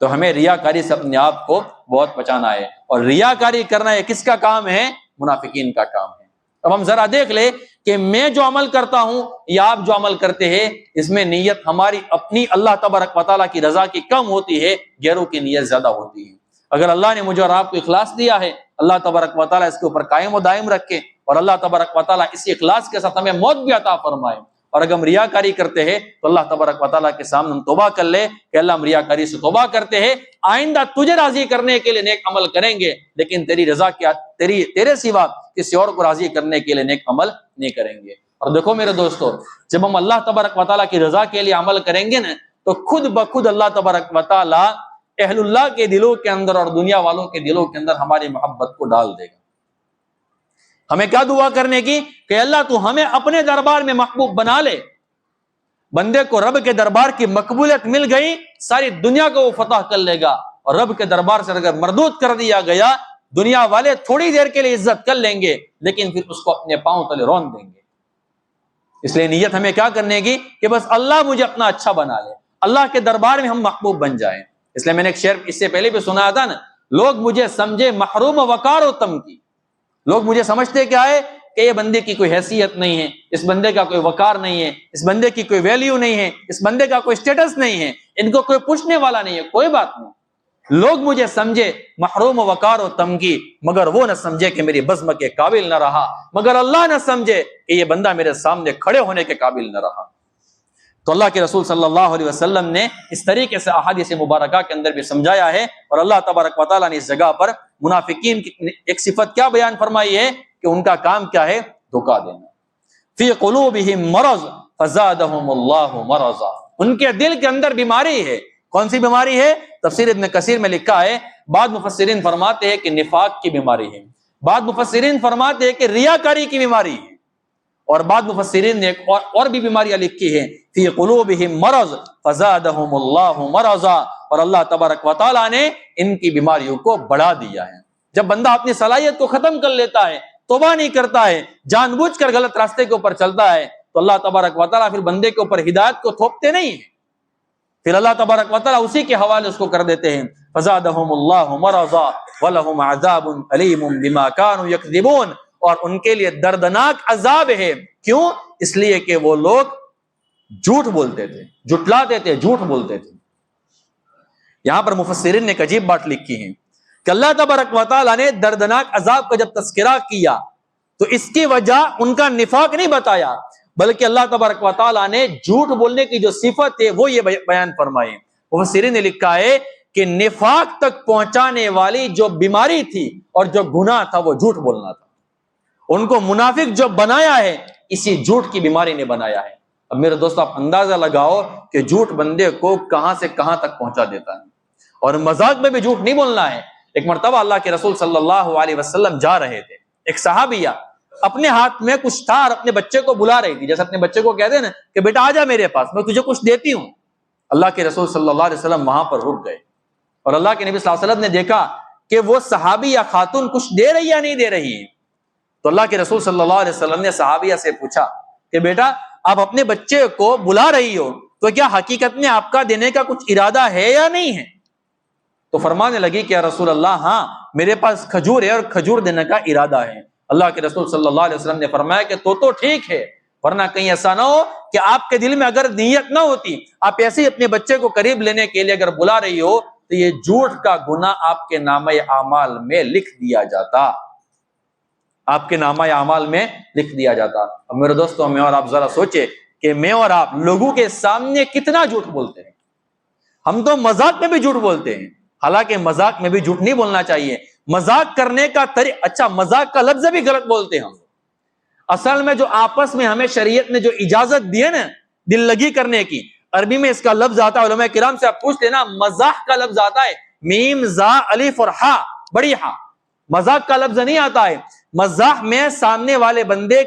[SPEAKER 1] تو ہمیں ریاکاری سے اپنے آپ کو بہت بچانا ہے. اور ریاکاری کرنا یہ کس کا کام ہے؟ منافقین کا کام ہے. اب ہم ذرا دیکھ لیں کہ میں جو عمل کرتا ہوں یا آپ جو عمل کرتے ہیں، اس میں نیت ہماری اپنی اللہ تبارک و تعالیٰ کی رضا کی کم ہوتی ہے، غیروں کی نیت زیادہ ہوتی ہے. اگر اللہ نے مجھے اور آپ کو اخلاص دیا ہے، اللہ تبارک و تعالیٰ اس کے اوپر قائم و دائم رکھے، اور اللہ تبارک و تعالیٰ اسی اخلاص کے ساتھ ہمیں موت بھی عطا فرمائے. اور اگر ہم ریاکاری کرتے ہیں تو اللہ تبارک و تعالیٰ کے سامنے ہم توبہ کر لے کہ اللہ ہم ریاکاری سے توبہ کرتے ہیں، آئندہ تجھے راضی کرنے کے لیے نیک عمل کریں گے، لیکن تیری رضا کیا تیرے سوا کسی اور کو راضی کرنے کے لیے نیک عمل نہیں کریں گے۔ اور دیکھو میرے دوستو، جب ہم اللہ تبارک و تعالیٰ کی رضا کے لیے عمل کریں گے نا تو خود بخود اللہ تبارک و تعالیٰ اہل اللہ کے دلوں کے اندر اور دنیا والوں کے دلوں کے اندر ہماری محبت کو ڈال دے گا۔ ہمیں کیا دعا کرنے کی کہ اللہ تو ہمیں اپنے دربار میں محبوب بنا لے۔ بندے کو رب کے دربار کی مقبولیت مل گئی، ساری دنیا کو وہ فتح کر لے گا، اور رب کے دربار سے اگر مردود کر دیا گیا، دنیا والے تھوڑی دیر کے لیے عزت کر لیں گے لیکن پھر اس کو اپنے پاؤں تلے رون دیں گے۔ اس لیے نیت ہمیں کیا کرنے کی کہ بس اللہ مجھے اپنا اچھا بنا لے، اللہ کے دربار میں ہم محبوب بن جائیں۔ اس لیے میں نے ایک شعر اس سے پہلے بھی سنا تھا نا، لوگ مجھے سمجھے محروم وقار و تم کی۔ لوگ مجھے سمجھتے کیا ہے کہ یہ بندے کی کوئی حیثیت نہیں ہے، اس بندے کا کوئی وقار نہیں ہے، اس بندے کی کوئی ویلیو نہیں ہے، اس بندے کا کوئی سٹیٹس نہیں ہے، ان کو کوئی پوچھنے والا نہیں ہے۔ کوئی بات نہیں، لوگ مجھے سمجھے محروم وقار و تمکی، مگر وہ نہ سمجھے کہ میری بزم کے قابل نہ رہا، مگر اللہ نہ سمجھے کہ یہ بندہ میرے سامنے کھڑے ہونے کے قابل نہ رہا۔ تو اللہ کے رسول صلی اللہ علیہ وسلم نے اس طریقے سے احادیث مبارکہ کے اندر بھی سمجھایا ہے، اور اللہ تبارک و تعالیٰ نے اس جگہ پر منافقین کی ایک صفت کیا بیان فرمائی ہے کہ ان کا کام کیا ہے؟ دھوکہ دینا۔ فی قلوبہم مرض فزادہم اللہ مرضا، ان کے دل کے اندر بیماری ہے۔ کون سی بیماری ہے؟ تفسیر ابن کثیر میں لکھا ہے، بعض مفسرین فرماتے ہیں کہ نفاق کی بیماری ہے، بعض مفسرین فرماتے ہیں کہ ریاکاری کی بیماری ہے، اور بعض مفسرین نے ایک اور بھی بیماریاں لکھی ہیں، فی قلوبہم مرض فزادہم اللہ مرضا، اور اللہ تبارک و تعالیٰ نے ان کی بیماریوں کو بڑھا دیا ہے۔ جب بندہ اپنی صلاحیت کو ختم کر لیتا ہے، توبہ نہیں کرتا ہے، جان بوجھ کر غلط راستے کے اوپر چلتا ہے، تو اللہ تبارک و تعالیٰ پھر بندے کے اوپر ہدایت کو تھوپتے نہیں ہیں، پھر اللہ تبارک و تعالیٰ اسی کے حوالے اس کو کر دیتے ہیں، فزادہم اللہ مرضا ولہم عذاب علیم بما کانوا یکذبون، اور ان کے لیے دردناک عذاب ہے۔ کیوں؟ اس لیے کہ وہ لوگ جھوٹ بولتے تھے، جھٹلاتے تھے، جھوٹ بولتے تھے۔ یہاں پر مفسرین نے ایک عجیب بات لکھی ہے کہ اللہ تبارک و تعالیٰ نے دردناک عذاب کا جب تذکرہ کیا تو اس کی وجہ ان کا نفاق نہیں بتایا، بلکہ اللہ تبارک و تعالیٰ نے جھوٹ بولنے کی جو صفت ہے وہ یہ بیان فرمائی۔ مفسرین نے لکھا ہے کہ نفاق تک پہنچانے والی جو بیماری تھی اور جو گناہ تھا وہ جھوٹ بولنا تھا، ان کو منافق جو بنایا ہے اسی جھوٹ کی بیماری نے بنایا ہے۔ اب میرے دوست آپ اندازہ لگاؤ کہ جھوٹ بندے کو کہاں سے کہاں تک پہنچا دیتا ہے، اور مذاق میں بھی جھوٹ نہیں بولنا ہے۔ ایک مرتبہ اللہ کے رسول صلی اللہ علیہ وسلم جا رہے تھے، ایک صحابیہ اپنے ہاتھ میں کچھ تھا اور اپنے بچے کو بلا رہی تھی، جیسے اپنے بچے کو کہتے ہیں نا کہ بیٹا آ جا میرے پاس، میں تجھے کچھ دیتی ہوں۔ اللہ کے رسول صلی اللہ علیہ وسلم وہاں پر رک گئے، اور اللہ کے نبی صلی اللہ علیہ وسلم نے دیکھا کہ وہ صحابی یا خاتون کچھ دے رہی یا نہیں دے رہی ہے، تو اللہ کے رسول صلی اللہ علیہ وسلم نے صحابیہ سے پوچھا کہ بیٹا آپ اپنے بچے کو بلا رہی ہو تو کیا حقیقت میں آپ کا دینے کا کچھ ارادہ ہے یا نہیں ہے؟ تو فرمانے لگی کہ یا رسول اللہ ہاں میرے پاس کھجور ہے اور کھجور دینے کا ارادہ ہے۔ اللہ کے رسول صلی اللہ علیہ وسلم نے فرمایا کہ تو ٹھیک ہے، ورنہ کہیں ایسا نہ ہو کہ آپ کے دل میں اگر نیت نہ ہوتی، آپ ایسے ہی اپنے بچے کو قریب لینے کے لیے اگر بلا رہی ہو تو یہ جھوٹ کا گناہ آپ کے نامہ اعمال میں لکھ دیا جاتا، آپ کے نامہ اعمال میں لکھ دیا جاتا۔ اب میرے دوستوں میں اور آپ ذرا سوچے کہ میں اور آپ لوگوں کے سامنے کتنا جھوٹ بولتے ہیں۔ ہم تو مذاق میں بھی جھوٹ بولتے ہیں، حالانکہ مذاق میں بھی جھوٹ نہیں بولنا چاہیے۔ مذاق کرنے کا اچھا مذاق کا لفظ بھی غلط بولتے ہیں ہم۔ اصل میں جو آپس میں ہمیں شریعت نے جو اجازت دی ہے نا دل لگی کرنے کی، عربی میں اس کا لفظ آتا ہے، علماء کرام سے آپ پوچھ لینا، مزاح کا لفظ آتا ہے، میم زا الف اور ہا، بڑی ہا، مذاق کا لفظ نہیں آتا ہے۔ مزاح میں سامنے والے بندے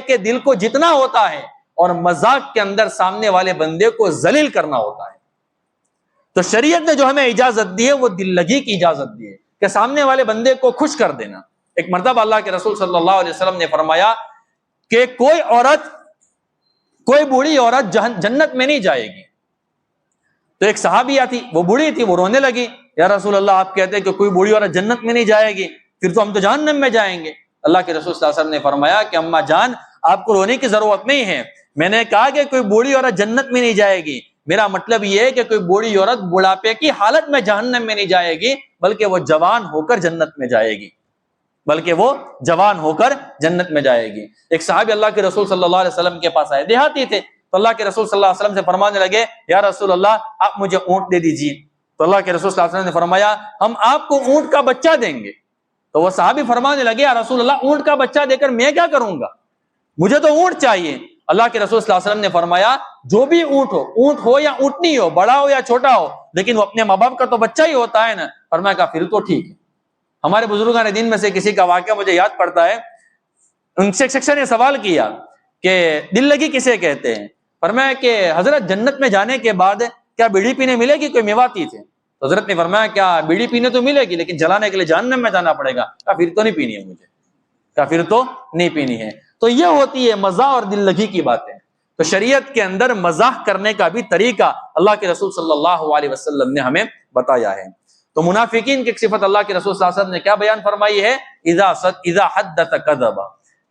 [SPEAKER 1] کے دل کو جتنا ہوتا ہے، اور مذاق کے اندر سامنے والے بندے کو ذلیل کرنا ہوتا ہے۔ تو شریعت نے جو ہمیں اجازت دی ہے وہ دل لگی کی اجازت دی ہے کہ سامنے والے بندے کو خوش کر دینا۔ ایک مرتبہ اللہ کے رسول صلی اللہ علیہ وسلم نے فرمایا کہ کوئی بوڑھی عورت جنت میں نہیں جائے گی۔ تو ایک صحابیہ تھی، وہ بوڑھی تھی، وہ رونے لگی، یا رسول اللہ آپ کہتے ہیں کہ کوئی بوڑھی عورت جنت میں نہیں جائے گی، پھر تو ہم تو جہنم میں جائیں گے۔ اللہ کے رسول صلی اللہ علیہ وسلم نے فرمایا کہ اماں جان آپ کو رونے کی ضرورت نہیں ہے، میں نے کہا کہ کوئی بوڑھی عورت جنت میں نہیں جائے گی، میرا مطلب یہ ہے کہ کوئی بوڑھی عورت بڑھاپے کی حالت میں جہنم میں نہیں جائے گی، بلکہ وہ جوان ہو کر جنت میں جائے گی۔ بلکہ وہ جوان ہو کر جنت میں جائے گی۔ ایک صحابی اللہ کے رسول صلی اللہ علیہ وسلم کے پاس آئے، دیہاتی تھے، تو اللہ کے رسول صلی اللہ علیہ وسلم سے فرمانے لگے یا رسول اللہ آپ مجھے اونٹ دے دیجیے۔ تو اللہ کے رسول صلی اللہ علیہ وسلم نے فرمایا ہم آپ کو اونٹ کا بچہ دیں گے۔ تو وہ صحابی فرمانے لگے یا رسول اللہ اونٹ کا بچہ دے کر میں کیا کروں گا، مجھے تو اونٹ چاہیے۔ اللہ کے رسول صلی اللہ علیہ وسلم نے فرمایا جو بھی اونٹ ہو یا اونٹنی ہو، بڑا ہو یا چھوٹا ہو، لیکن وہ اپنے ماں باپ کا تو بچہ ہی ہوتا ہے نا۔ فرمایا کہا پھر تو ٹھیک ہے۔ ہمارے بزرگان دین میں سے کسی کا واقعہ مجھے یاد پڑتا ہے، ان سے ایک شخص نے سوال کیا کہ دل لگی کسے کہتے ہیں؟ فرمایا کہ حضرت جنت میں جانے کے بعد کیا بیڑی پینے ملے گی؟ کوئی میواتی تھے۔ تو حضرت نے فرمایا کیا بیڑی پینے تو ملے گی لیکن جلانے کے لیے جہنم میں جانا پڑے گا؟ کہا پھر تو نہیں پینی ہے مجھے، کہا پھر تو نہیں پینی ہے۔ تو یہ ہوتی ہے مزاح اور دل لگی کی باتیں۔ تو شریعت کے اندر مزاح کرنے کا بھی طریقہ اللہ کے رسول صلی اللہ علیہ وسلم نے ہمیں بتایا ہے۔ تو منافقین کی ایک صفت اللہ کے رسول صلی اللہ علیہ وسلم نے کیا بیان فرمائی ہے؟ اذا حدث کذب،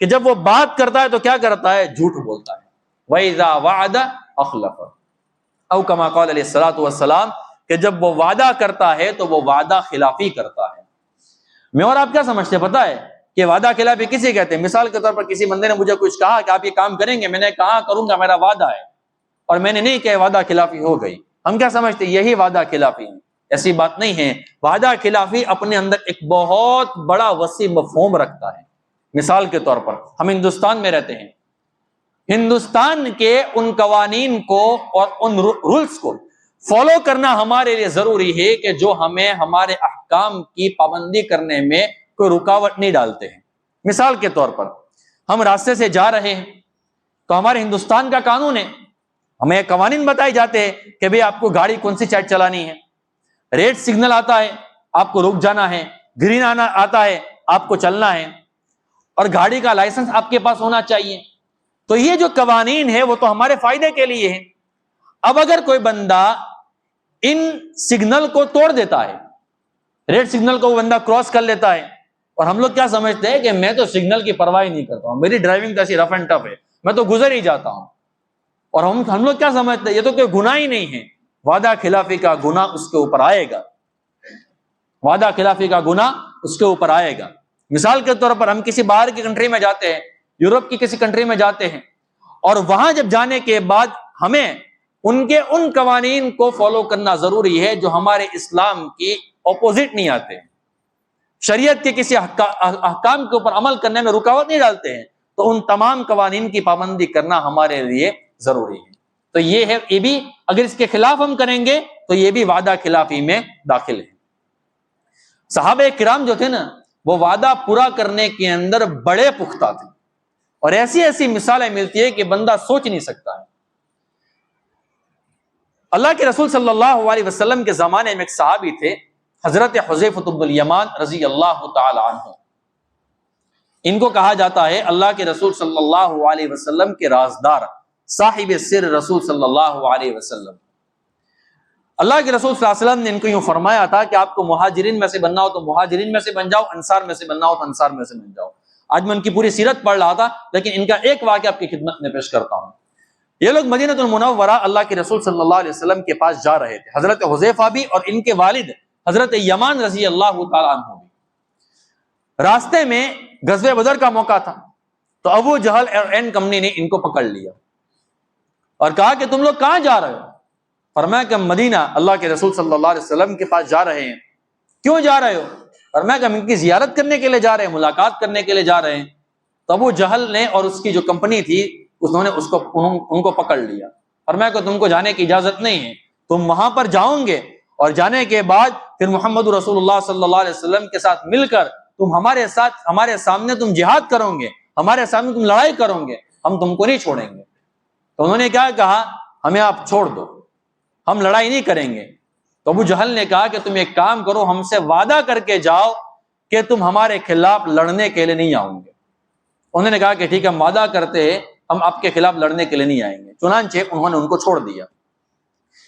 [SPEAKER 1] کہ جب وہ بات کرتا ہے تو کیا کرتا ہے؟ جھوٹ بولتا ہے۔ وَإِذَا وَعَدَ أَخْلَفَ، او کما قال علیہ الصلوۃ والسلام، کہ جب وہ وعدہ کرتا ہے تو وہ وعدہ خلافی کرتا ہے۔ میں اور آپ کیا سمجھتے پتہ ہے کہ وعدہ خلافی کسی کہتے ہیں؟ مثال کے طور پر کسی بندے نے مجھے کچھ کہا کہ آپ یہ کام کریں گے، میں نے کہا کروں گا، میرا وعدہ ہے، اور میں نے نہیں کہا، وعدہ خلافی ہو گئی۔ ہم کیا سمجھتے ہیں یہی وعدہ خلافی ہے؟ ایسی بات نہیں ہے۔ وعدہ خلافی اپنے اندر ایک بہت بڑا وسیع مفہوم رکھتا ہے۔ مثال کے طور پر ہم ہندوستان میں رہتے ہیں، ہندوستان کے ان قوانین کو اور ان رولز کو فالو کرنا ہمارے لیے ضروری ہے کہ جو ہمیں ہمارے احکام کی پابندی کرنے میں کوئی رکاوٹ نہیں ڈالتے ہیں۔ مثال کے طور پر ہم راستے سے جا رہے ہیں تو ہمارے ہندوستان کا قانون ہے، ہمیں قوانین بتائے جاتے ہیں کہ بھئی آپ کو گاڑی کون سی سائڈ چلانی ہے، ریڈ سگنل آتا ہے آپ کو رک جانا ہے، گرین آتا ہے آپ کو چلنا ہے، اور گاڑی کا لائسنس آپ کے پاس ہونا چاہیے۔ تو یہ جو قوانین ہے وہ تو ہمارے فائدے کے لیے ہے۔ اب اگر کوئی بندہ ان سگنل کو توڑ دیتا ہے، ریڈ سگنل کو وہ بندہ کراس کر لیتا ہے، اور ہم لوگ کیا سمجھتے ہیں کہ میں تو سگنل کی پرواہ نہیں کرتا ہوں، میری ڈرائیونگ ایسی رف اینڈ ٹف ہے، میں تو گزر ہی جاتا ہوں، اور ہم لوگ کیا سمجھتے ہیں یہ تو کوئی گناہ ہی نہیں ہے۔ وعدہ خلافی کا گناہ اس کے اوپر آئے گا، وعدہ خلافی کا گناہ اس کے اوپر آئے گا۔ مثال کے طور پر ہم کسی باہر کی کنٹری میں جاتے ہیں، یورپ کی کسی کنٹری میں جاتے ہیں، اور وہاں جب جانے کے بعد ہمیں ان کے ان قوانین کو فالو کرنا ضروری ہے جو ہمارے اسلام کی اپوزٹ نہیں آتے، شریعت کے کسی احکام کے اوپر عمل کرنے میں رکاوٹ نہیں ڈالتے ہیں، تو ان تمام قوانین کی پابندی کرنا ہمارے لیے ضروری ہے۔ تو یہ ہے، یہ بھی اگر اس کے خلاف ہم کریں گے تو یہ بھی وعدہ خلافی میں داخل ہے۔ صحابہ کرام جو تھے نا وہ وعدہ پورا کرنے کے اندر بڑے پختہ تھے، اور ایسی ایسی مثالیں ملتی ہے کہ بندہ سوچ نہیں سکتا ہے۔ اللہ کے رسول صلی اللہ علیہ وسلم کے زمانے میں ایک صحابی تھے حضرت حذیفہ بن الیمان رضی اللہ تعالی عنہ، ان کو کہا جاتا ہے اللہ کے رسول صلی اللہ علیہ وسلم کے رازدار، صاحب سر رسول صلی اللہ علیہ وسلم۔ اللہ کے رسول صلی اللہ علیہ وسلم نے ان کو یوں فرمایا تھا کہ آپ کو مہاجرین میں سے بننا ہو تو مہاجرین میں سے بن جاؤ، انصار میں سے بننا ہو تو انصار میں سے بن جاؤ۔ آج میں ان کی پوری سیرت پڑھ رہا تھا، لیکن ان کا ایک واقعہ آپ کی خدمت میں پیش کرتا ہوں۔ یہ لوگ مدینہ المنورہ اللہ کے رسول صلی اللہ علیہ وسلم کے پاس جا رہے تھے، حضرت حذیفہ بھی اور ان کے والد حضرت یمان رضی اللہ تعالیٰ عنہ بھی۔ راستے میں غزوہ بدر کا موقع تھا، تو ابو جہل اور این کمپنی نے ان کو پکڑ لیا اور کہا کہ تم لوگ کہاں جا رہے ہو؟ فرمایا کہ مدینہ اللہ کے رسول صلی اللہ علیہ وسلم کے پاس جا رہے ہیں۔ کیوں جا رہے ہو؟ فرمایا کہ ہم ان کی زیارت کرنے کے لیے جا رہے ہیں، ملاقات کرنے کے لیے جا رہے ہیں۔ تو ابو جہل نے اور اس کی جو کمپنی تھی انہوں نے ان کو پکڑ لیا۔ فرمایا کہ تم کو جانے کی اجازت نہیں ہے، تم وہاں پر جاؤں گے اور جانے کے بعد پھر محمد رسول اللہ صلی اللہ علیہ وسلم کے ساتھ مل کر تم ہمارے سامنے تم جہاد کرو گے، ہمارے سامنے تم لڑائی کرو گے، ہم تم کو نہیں چھوڑیں گے۔ تو انہوں نے کیا کہا؟ ہمیں آپ چھوڑ دو، ہم لڑائی نہیں کریں گے۔ تو ابو جہل نے کہا کہ تم ایک کام کرو، ہم سے وعدہ کر کے جاؤ کہ تم ہمارے خلاف لڑنے کے لیے نہیں آؤ گے۔ انہوں نے کہا کہ ٹھیک ہے، ہم وعدہ کرتے ہیں ہم آپ کے خلاف لڑنے کے لیے نہیں آئیں گے۔ چنانچہ انہوں نے ان کو چھوڑ دیا۔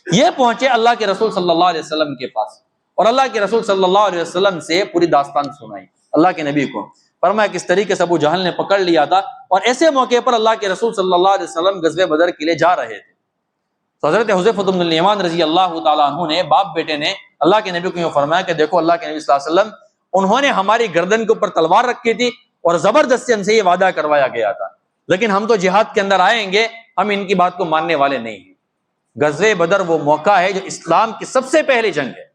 [SPEAKER 1] یہ پہنچے اللہ کے رسول صلی اللہ علیہ وسلم کے پاس، اور اللہ کے رسول صلی اللہ علیہ وسلم سے پوری داستان سنائی اللہ کے نبی کو۔ فرمایا کس طریقے سے ابو جہل نے پکڑ لیا تھا، اور ایسے موقع پر اللہ کے رسول صلی اللہ علیہ وسلم غزوہ بدر کے لیے جا رہے تھے۔ تو حضرت حذیفہ بن الیمان رضی اللہ تعالیٰ عنہ نے، باپ بیٹے نے اللہ کے نبی کو یوں فرمایا کہ دیکھو اللہ کے نبی صلی اللہ علیہ وسلم انہوں نے ہماری گردن کے اوپر تلوار رکھی تھی اور زبردستی ہم سے یہ وعدہ کروایا گیا تھا، لیکن ہم تو جہاد کے اندر آئیں گے، ہم ان کی بات کو ماننے والے نہیں ہیں۔ غزوہ بدر وہ موقع ہے جو اسلام کی سب سے پہلی جنگ ہے،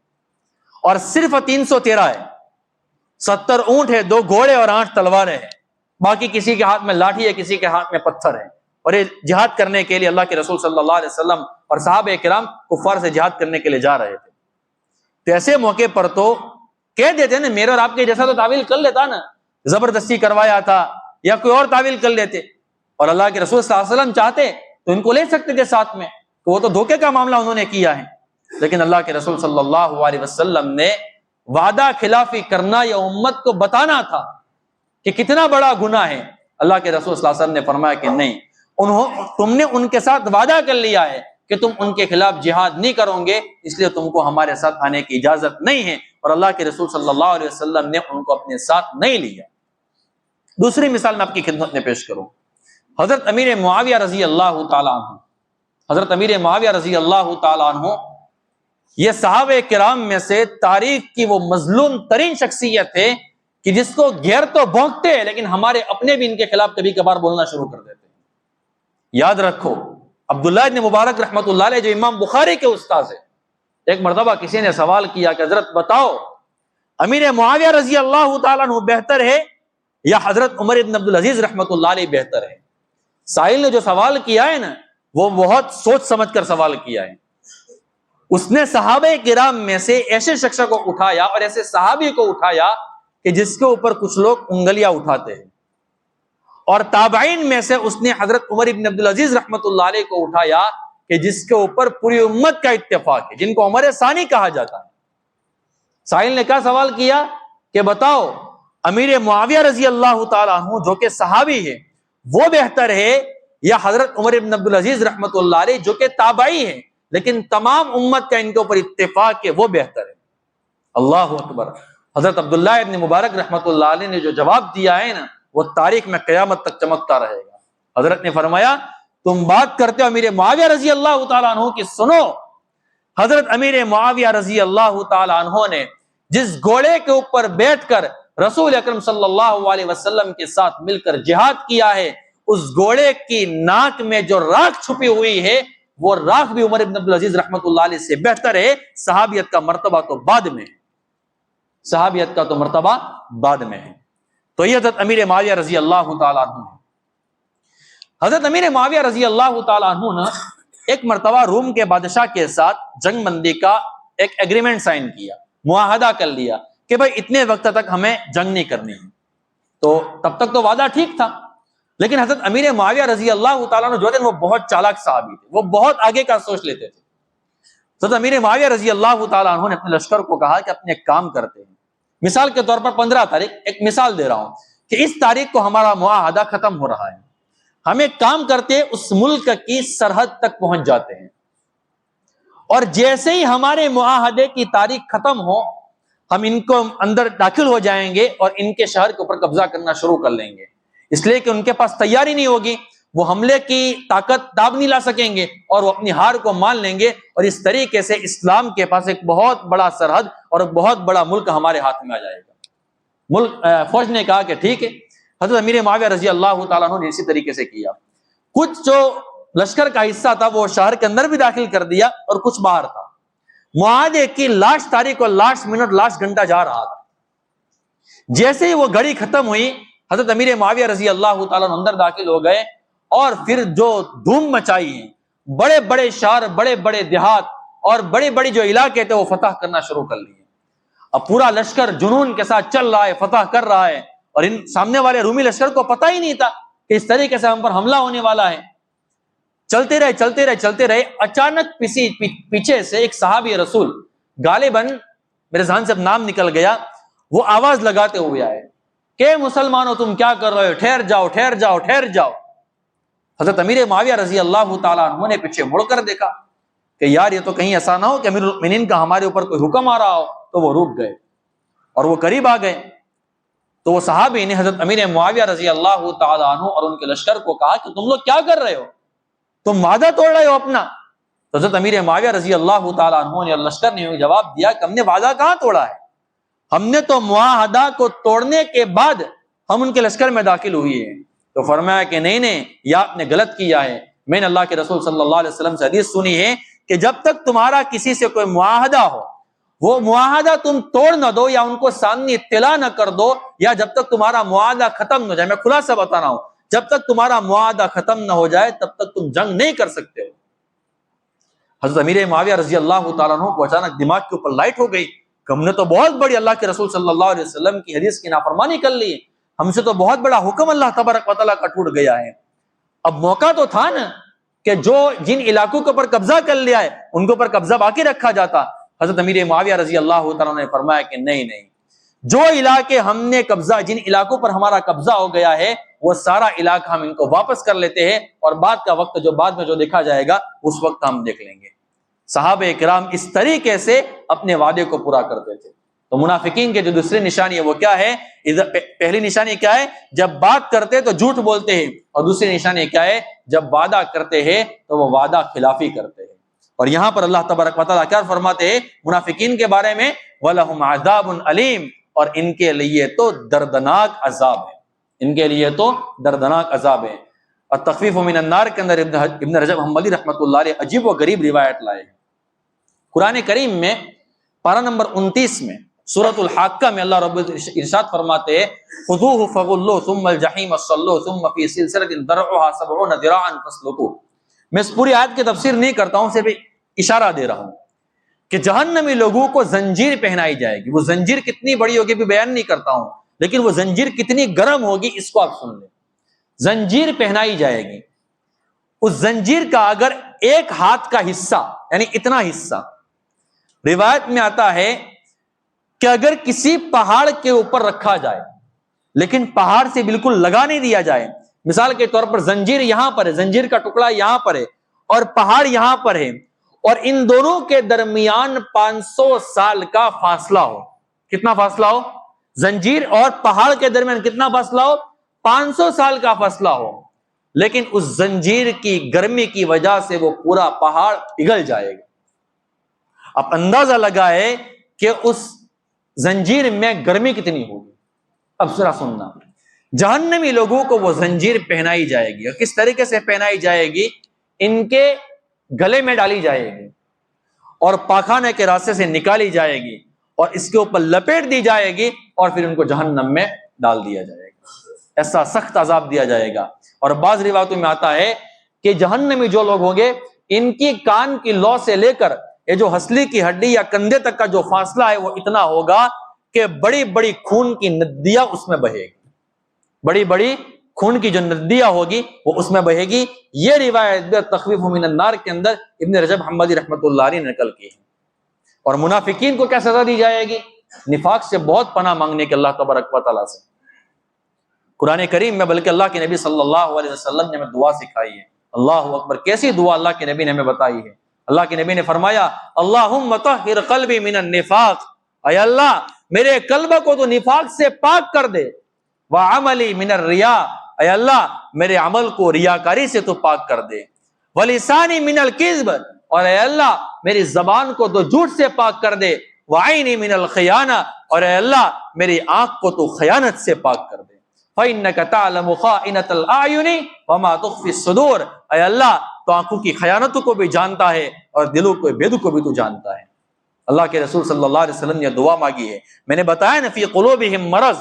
[SPEAKER 1] اور صرف 313 ہے، 70 اونٹ ہے، 2 گھوڑے اور 8 تلواریں ہیں، باقی کسی کے ہاتھ میں لاٹھی ہے، کسی کے ہاتھ میں پتھر ہے، اور یہ جہاد کرنے کے لیے اللہ کے رسول صلی اللہ علیہ وسلم اور صحابہ کرام کفار سے جہاد کرنے کے لیے جا رہے تھے۔ تو ایسے موقع پر تو کہہ دیتے نا، میرے اور آپ کے جیسا تو تعویل کر لیتا نا، زبردستی کروایا تھا یا کوئی اور تعویل کر لیتے، اور اللہ کے رسول صلی اللہ علیہ وسلم چاہتے تو ان کو لے سکتے تھے ساتھ میں، تو وہ تو دھوکے کا معاملہ انہوں نے کیا ہے۔ لیکن اللہ کے رسول صلی اللہ علیہ وسلم نے وعدہ خلافی کرنا یا امت کو بتانا تھا کہ کتنا بڑا گناہ ہے۔ اللہ کے رسول صلی اللہ علیہ وسلم نے فرمایا کہ نہیں، تم نے ان کے ساتھ وعدہ کر لیا ہے کہ تم ان کے خلاف جہاد نہیں کرو گے، اس لیے تم کو ہمارے ساتھ آنے کی اجازت نہیں ہے، اور اللہ کے رسول صلی اللہ علیہ وسلم نے ان کو اپنے ساتھ نہیں لیا۔ دوسری مثال میں آپ کی خدمت میں پیش کروں، حضرت امیر معاویہ رضی اللہ تعالیٰ عنہ۔ حضرت امیر معاویہ رضی اللہ تعالیٰ عنہ یہ صحابہ کرام میں سے تاریخ کی وہ مظلوم ترین شخصیت ہے کہ جس کو غیر تو بھونکتے ہیں، لیکن ہمارے اپنے بھی ان کے خلاف کبھی کبھار بولنا شروع کر دیتے ہیں۔ یاد رکھو، عبداللہ ابن مبارک رحمۃ اللہ علیہ جو امام بخاری کے استاذ ہے، ایک مرتبہ کسی نے سوال کیا کہ حضرت بتاؤ، امیر معاویہ رضی اللہ تعالیٰ عنہ بہتر ہے یا حضرت عمر ابن عبدالعزیز رحمۃ اللہ علیہ بہتر ہے؟ سائل نے جو سوال کیا ہے نا، وہ بہت سوچ سمجھ کر سوال کیا ہے۔ اس نے صحابہ کرام میں سے ایسے شخص کو اٹھایا اور ایسے صحابی کو اٹھایا کہ جس کے اوپر کچھ لوگ انگلیاں اٹھاتے ہیں، اور تابعین میں سے اس نے حضرت عمر ابن عبدالعزیز رحمۃ اللہ علیہ کو اٹھایا کہ جس کے اوپر پوری امت کا اتفاق ہے، جن کو عمر ثانی کہا جاتا ہے۔ سائل نے کیا سوال کیا کہ بتاؤ، امیر معاویہ رضی اللہ تعالیٰ عنہ جو کہ صحابی ہے وہ بہتر ہے یا حضرت عمر ابن عبدالعزیز رحمۃ اللہ علیہ جو کہ تابعی ہے لیکن تمام امت کا ان کے اوپر اتفاق ہے وہ بہتر ہے؟ اللہ اکبر۔ حضرت عبداللہ ابن مبارک رحمۃ اللہ علیہ نے جو جواب دیا ہے نا، وہ تاریخ میں قیامت تک چمکتا رہے گا۔ حضرت نے فرمایا، تم بات کرتے ہو امیر معاویہ رضی اللہ تعالیٰ عنہ کی، سنو، حضرت امیر معاویہ رضی اللہ تعالیٰ عنہ نے جس گھوڑے کے اوپر بیٹھ کر رسول اکرم صلی اللہ علیہ وسلم کے ساتھ مل کر جہاد کیا ہے، اس گھوڑے کی ناک میں جو راکھ چھپی ہوئی ہے وہ راکھ بھی عمر ابن عبدالعزیز رحمۃ اللہ علیہ سے بہتر ہے۔ صحابیت کا مرتبہ تو بعد میں ہے، صحابیت کا تو مرتبہ بعد میں ہے۔ تو یہ حضرت امیر معاویہ رضی اللہ تعالیٰ عنہ ہے۔ حضرت امیر معاویہ رضی اللہ تعالیٰ عنہ نے ایک مرتبہ روم کے بادشاہ کے ساتھ جنگ بندی کا ایک ایگریمنٹ سائن کیا، معاہدہ کر لیا کہ بھائی اتنے وقت تک ہمیں جنگ نہیں کرنی ہے۔ تو تب تک تو وعدہ ٹھیک تھا، لیکن حضرت امیر معاویہ رضی اللہ تعالیٰ عنہ جو تھے وہ بہت چالاک صحابی تھے، وہ بہت آگے کا سوچ لیتے تھے۔ حضرت امیر معاویہ رضی اللہ تعالیٰ عنہ نے اپنے لشکر کو کہا کہ اپنے کام کرتے ہیں، مثال کے طور پر 15 تاریخ، ایک مثال دے رہا ہوں کہ اس تاریخ کو ہمارا معاہدہ ختم ہو رہا ہے، ہم ایک کام کرتے اس ملک کی سرحد تک پہنچ جاتے ہیں، اور جیسے ہی ہمارے معاہدے کی تاریخ ختم ہو ہم ان کو اندر داخل ہو جائیں گے اور ان کے شہر کے اوپر قبضہ کرنا شروع کر لیں گے، اس لیے کہ ان کے پاس تیاری نہیں ہوگی، وہ حملے کی طاقت داب نہیں لا سکیں گے اور وہ اپنی ہار کو مان لیں گے، اور اس طریقے سے اسلام کے پاس ایک بہت بڑا سرحد اور ایک بہت بڑا ملک ہمارے ہاتھ میں آ جائے گا۔ فوج نے کہا کہ ٹھیک ہے۔ حضرت امیر معاویہ رضی اللہ تعالیٰ عنہ نے اسی طریقے سے کیا، کچھ جو لشکر کا حصہ تھا وہ شہر کے اندر بھی داخل کر دیا اور کچھ باہر تھا۔ معاہدے کی لاسٹ تاریخ اور لاسٹ منٹ لاسٹ گھنٹہ جا رہا تھا، جیسے ہی وہ گھڑی ختم ہوئی حضرت امیر معاویہ رضی اللہ تعالیٰ عنہ اندر داخل ہو گئے، اور پھر جو دھوم مچائی ہے، بڑے بڑے شہر، بڑے بڑے دیہات اور بڑے بڑے جو علاقے تھے وہ فتح کرنا شروع کر لیے۔ اب پورا لشکر جنون کے ساتھ چل رہا ہے، فتح کر رہا ہے، اور ان سامنے والے رومی لشکر کو پتہ ہی نہیں تھا کہ اس طریقے سے ہم پر حملہ ہونے والا ہے۔ چلتے رہے چلتے رہے چلتے رہے، اچانک پیچھے سے ایک صحابی رسول، غالباً میرے ذہن سے اب نام نکل گیا، وہ آواز لگاتے ہوئے آئے کہ مسلمانوں تم کیا کر رہے ہو، ٹھہر جاؤ ٹھہر جاؤ ٹھہر جاؤ۔ حضرت امیر معاویہ رضی اللہ تعالیٰ عنہ نے پیچھے مڑ کر دیکھا کہ یار یہ تو کہیں ایسا نہ ہو کہ امیر المؤمنین کا ہمارے اوپر کوئی حکم آ رہا ہو، تو وہ رک گئے اور وہ قریب آ گئے۔ تو وہ صحابی نے حضرت امیر معاویہ رضی اللہ تعالیٰ عنہ اور ان کے لشکر کو کہا کہ تم لوگ کیا کر رہے ہو، تم وعدہ توڑ رہے ہو اپنا۔ حضرت امیر معاویہ رضی اللہ تعالیٰ عنہ نے اور لشکر نے جواب دیا کہ ہم نے وعدہ کہاں توڑا ہے، ہم نے تو معاہدہ کو توڑنے کے بعد ہم ان کے لشکر میں داخل ہوئے ہیں۔ تو فرمایا کہ نہیں، یہ آپ نے غلط کیا ہے۔ میں نے اللہ کے رسول صلی اللہ علیہ وسلم سے حدیث سنی ہے کہ جب تک تمہارا کسی سے کوئی معاہدہ ہو، وہ معاہدہ تم توڑ نہ دو یا ان کو سامنے اطلاع نہ کر دو، یا جب تک تمہارا معاہدہ ختم نہ ہو جائے، میں خلاصہ بتا رہا ہوں، جب تک تمہارا معاہدہ ختم نہ ہو جائے تب تک تم جنگ نہیں کر سکتے ہو۔ حضرت امیر معاویہ رضی اللہ تعالیٰ عنہ کو اچانک دماغ کے اوپر لائٹ ہو گئی کہ ہم نے تو بہت بڑی اللہ کے رسول صلی اللہ علیہ وسلم کی حدیث کی نافرمانی کر لی، ہم سے تو بہت بڑا حکم اللہ تبارک و تعالیٰ کا ٹوٹ گیا ہے۔ اب موقع تو تھا نا کہ جو جن علاقوں کے اوپر قبضہ کر لیا ہے ان کے اوپر قبضہ باقی رکھا جاتا۔ حضرت امیر معاویہ رضی اللہ تعالیٰ نے فرمایا کہ نہیں، جو علاقے ہم نے قبضہ، جن علاقوں پر ہمارا قبضہ ہو گیا ہے وہ سارا علاقہ ہم ان کو واپس کر لیتے ہیں، اور بعد کا وقت جو بعد میں جو دیکھا جائے گا اس وقت ہم دیکھ لیں گے۔ صحابہ کرام اس طریقے سے اپنے وعدے کو پورا کرتے تھے۔ تو منافقین کے جو دوسری نشانی ہے وہ کیا ہے؟ پہلی نشانی کیا ہے؟ جب بات کرتے تو جھوٹ بولتے ہیں، اور دوسری نشانی کیا ہے؟ جب وعدہ کرتے ہیں تو وہ وعدہ خلافی کرتے ہیں۔ اور یہاں پر اللہ تبارک و تعالیٰ کیا فرماتے ہیں منافقین کے بارے میں؟ وَلَهُمْ عَذَابٌ عَلِيمٌ، اور ان کے لیے تو دردناک عذاب ہے، ان کے لیے تو دردناک عذاب ہے۔ اور تخفیف من النار کے اندر ابن رجب حنبلی رحمۃ اللہ علیہ عجیب و غریب روایت لائے ہیں۔ قرآن کریم میں پارہ نمبر 29 میں سورۃ الحاقہ میں اللہ رب ارشاد فرماتے ہیں خذوہ فغلوہ ثم الجحیم صلوہ ثم فی سلسلۃ ذرعها 70 ذراعا فاسلکوہ۔ میں اس پوری آیت کی تفسیر نہیں کرتا ہوں، صرف اشارہ دے رہا ہوں کہ جہنمی لوگوں کو زنجیر پہنائی جائے گی۔ وہ زنجیر کتنی بڑی ہوگی بھی بیان نہیں کرتا ہوں، لیکن وہ زنجیر کتنی گرم ہوگی اس کو آپ سن لیں۔ زنجیر پہنائی جائے گی، اس زنجیر کا اگر ایک ہاتھ کا حصہ، یعنی اتنا حصہ، روایت میں آتا ہے کہ اگر کسی پہاڑ کے اوپر رکھا جائے لیکن پہاڑ سے بالکل لگا نہیں دیا جائے، مثال کے طور پر زنجیر یہاں پر ہے، زنجیر کا ٹکڑا یہاں پر ہے اور پہاڑ یہاں پر ہے، اور ان دونوں کے درمیان 500 سال کا فاصلہ ہو۔ کتنا فاصلہ ہو؟ زنجیر اور پہاڑ کے درمیان کتنا فاصلہ ہو؟ 500 سال کا فاصلہ ہو، لیکن اس زنجیر کی گرمی کی وجہ سے وہ پورا پہاڑ پگھل جائے گا۔ اب اندازہ لگائے کہ اس زنجیر میں گرمی کتنی ہوگی۔ اب ذرا سننا، جہنمی لوگوں کو وہ زنجیر پہنائی جائے گی، اور کس طریقے سے پہنائی جائے گی؟ ان کے گلے میں ڈالی جائے گی اور پاخانے کے راستے سے نکالی جائے گی اور اس کے اوپر لپیٹ دی جائے گی اور پھر ان کو جہنم میں ڈال دیا جائے گا۔ ایسا سخت عذاب دیا جائے گا۔ اور بعض روایتوں میں آتا ہے کہ جہنمی جو لوگ ہوں گے ان کی کان کی لو سے لے کر یہ جو ہنسلی کی ہڈی یا کندھے تک کا جو فاصلہ ہے وہ اتنا ہوگا کہ بڑی بڑی خون کی ندیاں اس میں بہے گی، بڑی بڑی خون کی جو ندیاں ہوگی وہ اس میں بہے گی۔ یہ روایت تخفیف من النار کے اندر ابن رجب حنبلی رحمۃ اللہ علیہ نے نقل کی ہے۔ اور منافقین کو کیا سزا دی جائے گی؟ نفاق سے بہت پناہ مانگنے کے اللہ تبارک و تعالیٰ سے۔ قرآن کریم میں بلکہ اللہ کے نبی صلی اللہ علیہ وسلم نے ہمیں دعا سکھائی ہے۔ اللہ اکبر، کیسی دعا اللہ کے نبی نے ہمیں بتائی ہے۔ اللہ کے نبی نے فرمایا اللہم طہر قلبی من النفاق، اے اللہ میرے قلب کو تو نفاق سے پاک کر دے، وعملی من الریا، اے اللہ میرے عمل کو ریاکاری سے تو پاک کر دے، ولسانی من الکذب، اور اے اللہ میری زبان کو تو جھوٹ سے پاک کر دے، وعینی من الخیانہ، اور اے اللہ میری آنکھ کو تو خیانت سے پاک کر دے، فإنک تعلم خائنۃ الاعین وما تخفی الصدور، اے اللہ تو آنکھوں کی خیانتوں کو بھی جانتا ہے اور دلوں کو بےدوں کو بھی تو جانتا ہے۔ اللہ کے رسول صلی اللہ علیہ وسلم نے دعا مانگی ہے۔ میں نے بتایا نا فی قلوبہم مرض،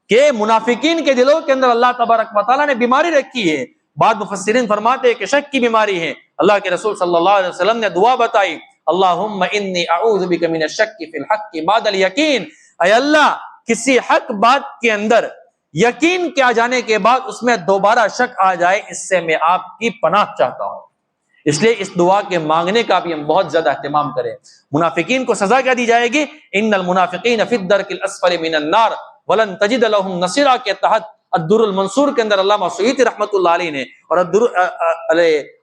[SPEAKER 1] کہ منافقین کے دلوں کے اندر اللہ تبارک و تعالیٰ نے بیماری رکھی ہے۔ بعض مفسرین فرماتے ہیں کہ شک کی بیماری ہے۔ اللہ کے رسول صلی اللہ علیہ وسلم نے دعا بتائی اللہم انی اعوذ بک من الشک فی الحق بعد الیقین، اے اللہ کسی حق بات کے اندر یقین کے آ جانے کے بعد اس میں دوبارہ شک آ جائے، اس سے میں آپ کی پناہ چاہتا ہوں۔ اس لیے اس دعا کے مانگنے کا بھی ہم بہت زیادہ اہتمام کریں۔ منافقین کو سزا کیا دی جائے گی؟ ان المنافقین فی الدرک الاسفل من النار ولن تجد لهم نصیرا کے تحت الدر المنصور کے اندر علامہ سیوطی رحمۃ اللہ علیہ نے، اور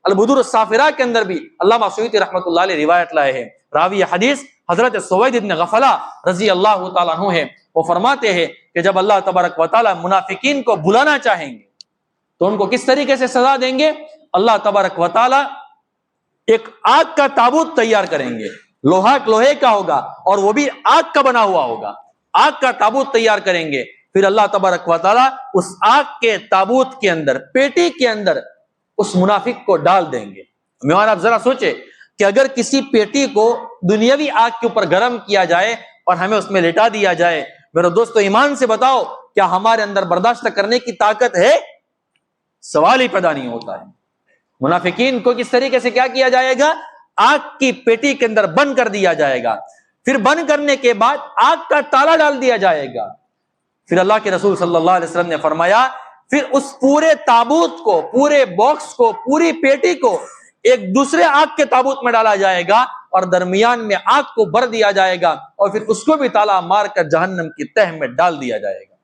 [SPEAKER 1] البدور الصافرہ کے اندر بھی علامہ سیوطی رحمۃ اللہ علیہ روایت لائے ہیں۔ راوی حدیث حضرت سوید بن غفلہ رضی اللہ تعالیٰ عنہ ہے۔ وہ فرماتے ہیں کہ جب اللہ تبارک و تعالیٰ منافقین کو بلانا چاہیں گے تو ان کو کس طریقے سے سزا دیں گے؟ اللہ تبارک و تعالیٰ ایک آگ کا تابوت تیار کریں گے لوہے کا ہوگا اور وہ بھی آگ کا بنا ہوا ہوگا. آگ کا تابوت تیار کریں گے, پھر اللہ تبارک و تعالیٰ اس آگ کے تابوت کے اندر, پیٹی کے اندر اس منافق کو ڈال دیں گے. میوان آپ ذرا سوچے کہ اگر کسی پیٹی کو دنیاوی آگ کے اوپر گرم کیا جائے اور ہمیں اس میں لٹا دیا جائے, میرے دوستو ایمان سے بتاؤ کیا ہمارے اندر برداشت کرنے کی طاقت ہے؟ سوال ہی پیدا نہیں ہوتا ہے. منافقین کو کس طریقے سے کیا کیا جائے گا؟ آگ کی پیٹی کے اندر بند کر دیا جائے گا, پھر بند کرنے کے بعد آگ کا تالا ڈال دیا جائے گا. پھر اللہ کے رسول صلی اللہ علیہ وسلم نے فرمایا پھر اس پورے تابوت کو, پورے باکس کو, پوری پیٹی کو ایک دوسرے آگ کے تابوت میں ڈالا جائے گا اور درمیان میں آگ کو بھر دیا جائے گا اور پھر اس کو بھی تالا مار کر جہنم کی تہ میں ڈال دیا جائے گا.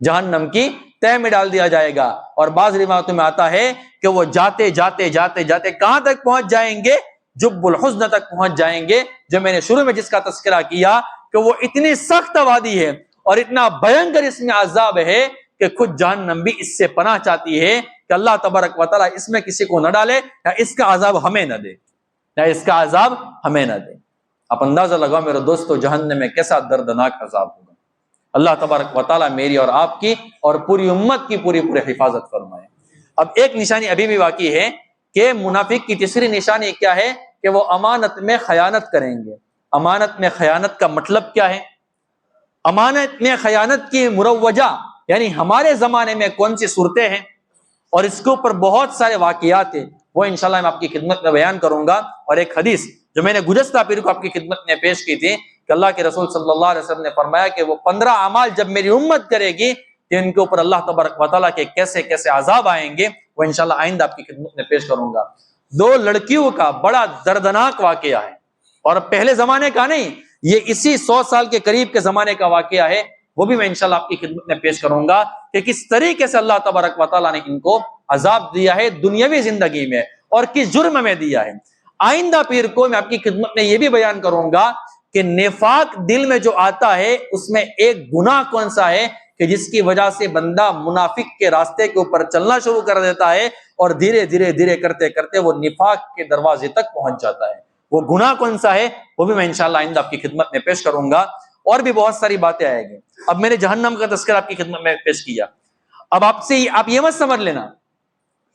[SPEAKER 1] جہنم کی تہ میں ڈال دیا جائے گا. اور بعض روایتوں میں آتا ہے کہ وہ جاتے جاتے جاتے جاتے کہاں تک پہنچ جائیں گے؟ جب الحزن تک پہنچ جائیں گے, جو میں نے شروع میں جس کا تذکرہ کیا کہ وہ اتنی سخت وادی ہے اور اتنا بھینکر اس میں عذاب ہے کہ خود جہنم بھی اس سے پناہ چاہتی ہے کہ اللہ تبارک و تعالیٰ اس میں کسی کو نہ ڈالے, یا اس کا عذاب ہمیں نہ دے, یا اس کا عذاب ہمیں نہ دے. آپ اندازہ لگاؤ میرے دوستو جہنم میں کیسا دردناک عذاب ہوگا. اللہ تبارک و تعالیٰ میری اور آپ کی اور پوری امت کی پوری حفاظت فرمائے. اب ایک نشانی ابھی بھی باقی ہے کہ منافق کی تیسری نشانی کیا ہے کہ وہ امانت میں خیانت کریں گے. امانت میں خیانت کا مطلب کیا ہے؟ امانت میں خیانت کی مروجہ یعنی ہمارے زمانے میں کون سی صورتیں ہیں اور اس کے اوپر بہت سارے واقعات ہیں, وہ انشاءاللہ میں آپ کی خدمت میں بیان کروں گا. اور ایک حدیث جو میں نے گزشتہ پیر کو آپ کی خدمت میں پیش کی تھی کہ اللہ کے رسول صلی اللہ علیہ وسلم نے فرمایا کہ وہ 15 اعمال جب میری امت کرے گی کہ ان کے اوپر اللہ تبارک و تعالیٰ کے کیسے کیسے عذاب آئیں گے, وہ انشاءاللہ آئندہ آپ کی خدمت میں پیش کروں گا. 2 لڑکیوں کا بڑا دردناک واقعہ ہے اور پہلے زمانے کا نہیں, یہ اسی 100 سال کے قریب کے زمانے کا واقعہ ہے. وہ بھی میں انشاءاللہ آپ کی خدمت میں پیش کروں گا کہ کس طریقے سے اللہ تبارک و تعالیٰ نے ان کو عذاب دیا ہے دنیاوی زندگی میں اور کس جرم میں دیا ہے. آئندہ پیر کو میں آپ کی خدمت میں یہ بھی بیان کروں گا کہ نفاق دل میں جو آتا ہے اس میں ایک گناہ کون سا ہے کہ جس کی وجہ سے بندہ منافق کے راستے کے اوپر چلنا شروع کر دیتا ہے اور دھیرے دھیرے دھیرے کرتے کرتے وہ نفاق کے دروازے تک پہنچ جاتا ہے. وہ گناہ کون سا ہے وہ بھی میں انشاءاللہ آئندہ آپ کی خدمت میں پیش کروں گا. اور بھی بہت ساری باتیں آئیں گی. اب میں نے جہنم کا تذکرہ آپ کی خدمت میں پیش کیا. اب آپ یہ مت سمجھ لینا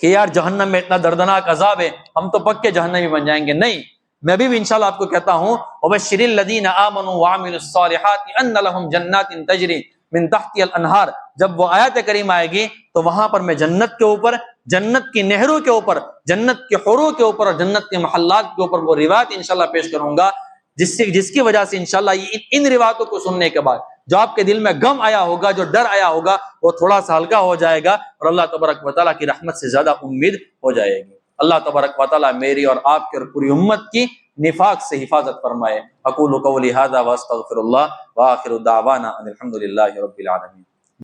[SPEAKER 1] کہ یار جہنم میں اتنا دردناک عذاب ہے ہم تو پکے جہنمی بن جائیں گے. نہیں, میں بھی انشاءاللہ آپ کو کہتا ہوں وَبَشِّرِ الَّذِينَ آمَنُوا وَعَمِلُوا الصَّالِحَاتِ أَنَّ لَهُمْ جَنَّاتٍ تَجْرِي مِن تَحْتِهَا الْأَنْهَارُ. جب وہ آیت کریم آئے گی تو وہاں پر میں جنت کے اوپر, جنت کی نہروں کے اوپر, جنت کے حوروں کے اوپر اور جنت کے محلات کے اوپر وہ روایت انشاءاللہ پیش کروں گا جس کی وجہ سے انشاءاللہ ان روایتوں کو سننے کے بعد جو آپ کے دل میں غم آیا ہوگا, جو ڈر آیا ہوگا, وہ تھوڑا سا ہلکا ہو جائے گا اور اللہ تبارک و تعالیٰ کی رحمت سے زیادہ امید ہو جائے گی. اللہ تبارک و تعالیٰ میری اور آپ کی اور پوری امت کی نفاق سے حفاظت فرمائے. اقول قولی ھذا واستغفر اللہ وآخر دعوانا ان الحمد للہ رب العالمین.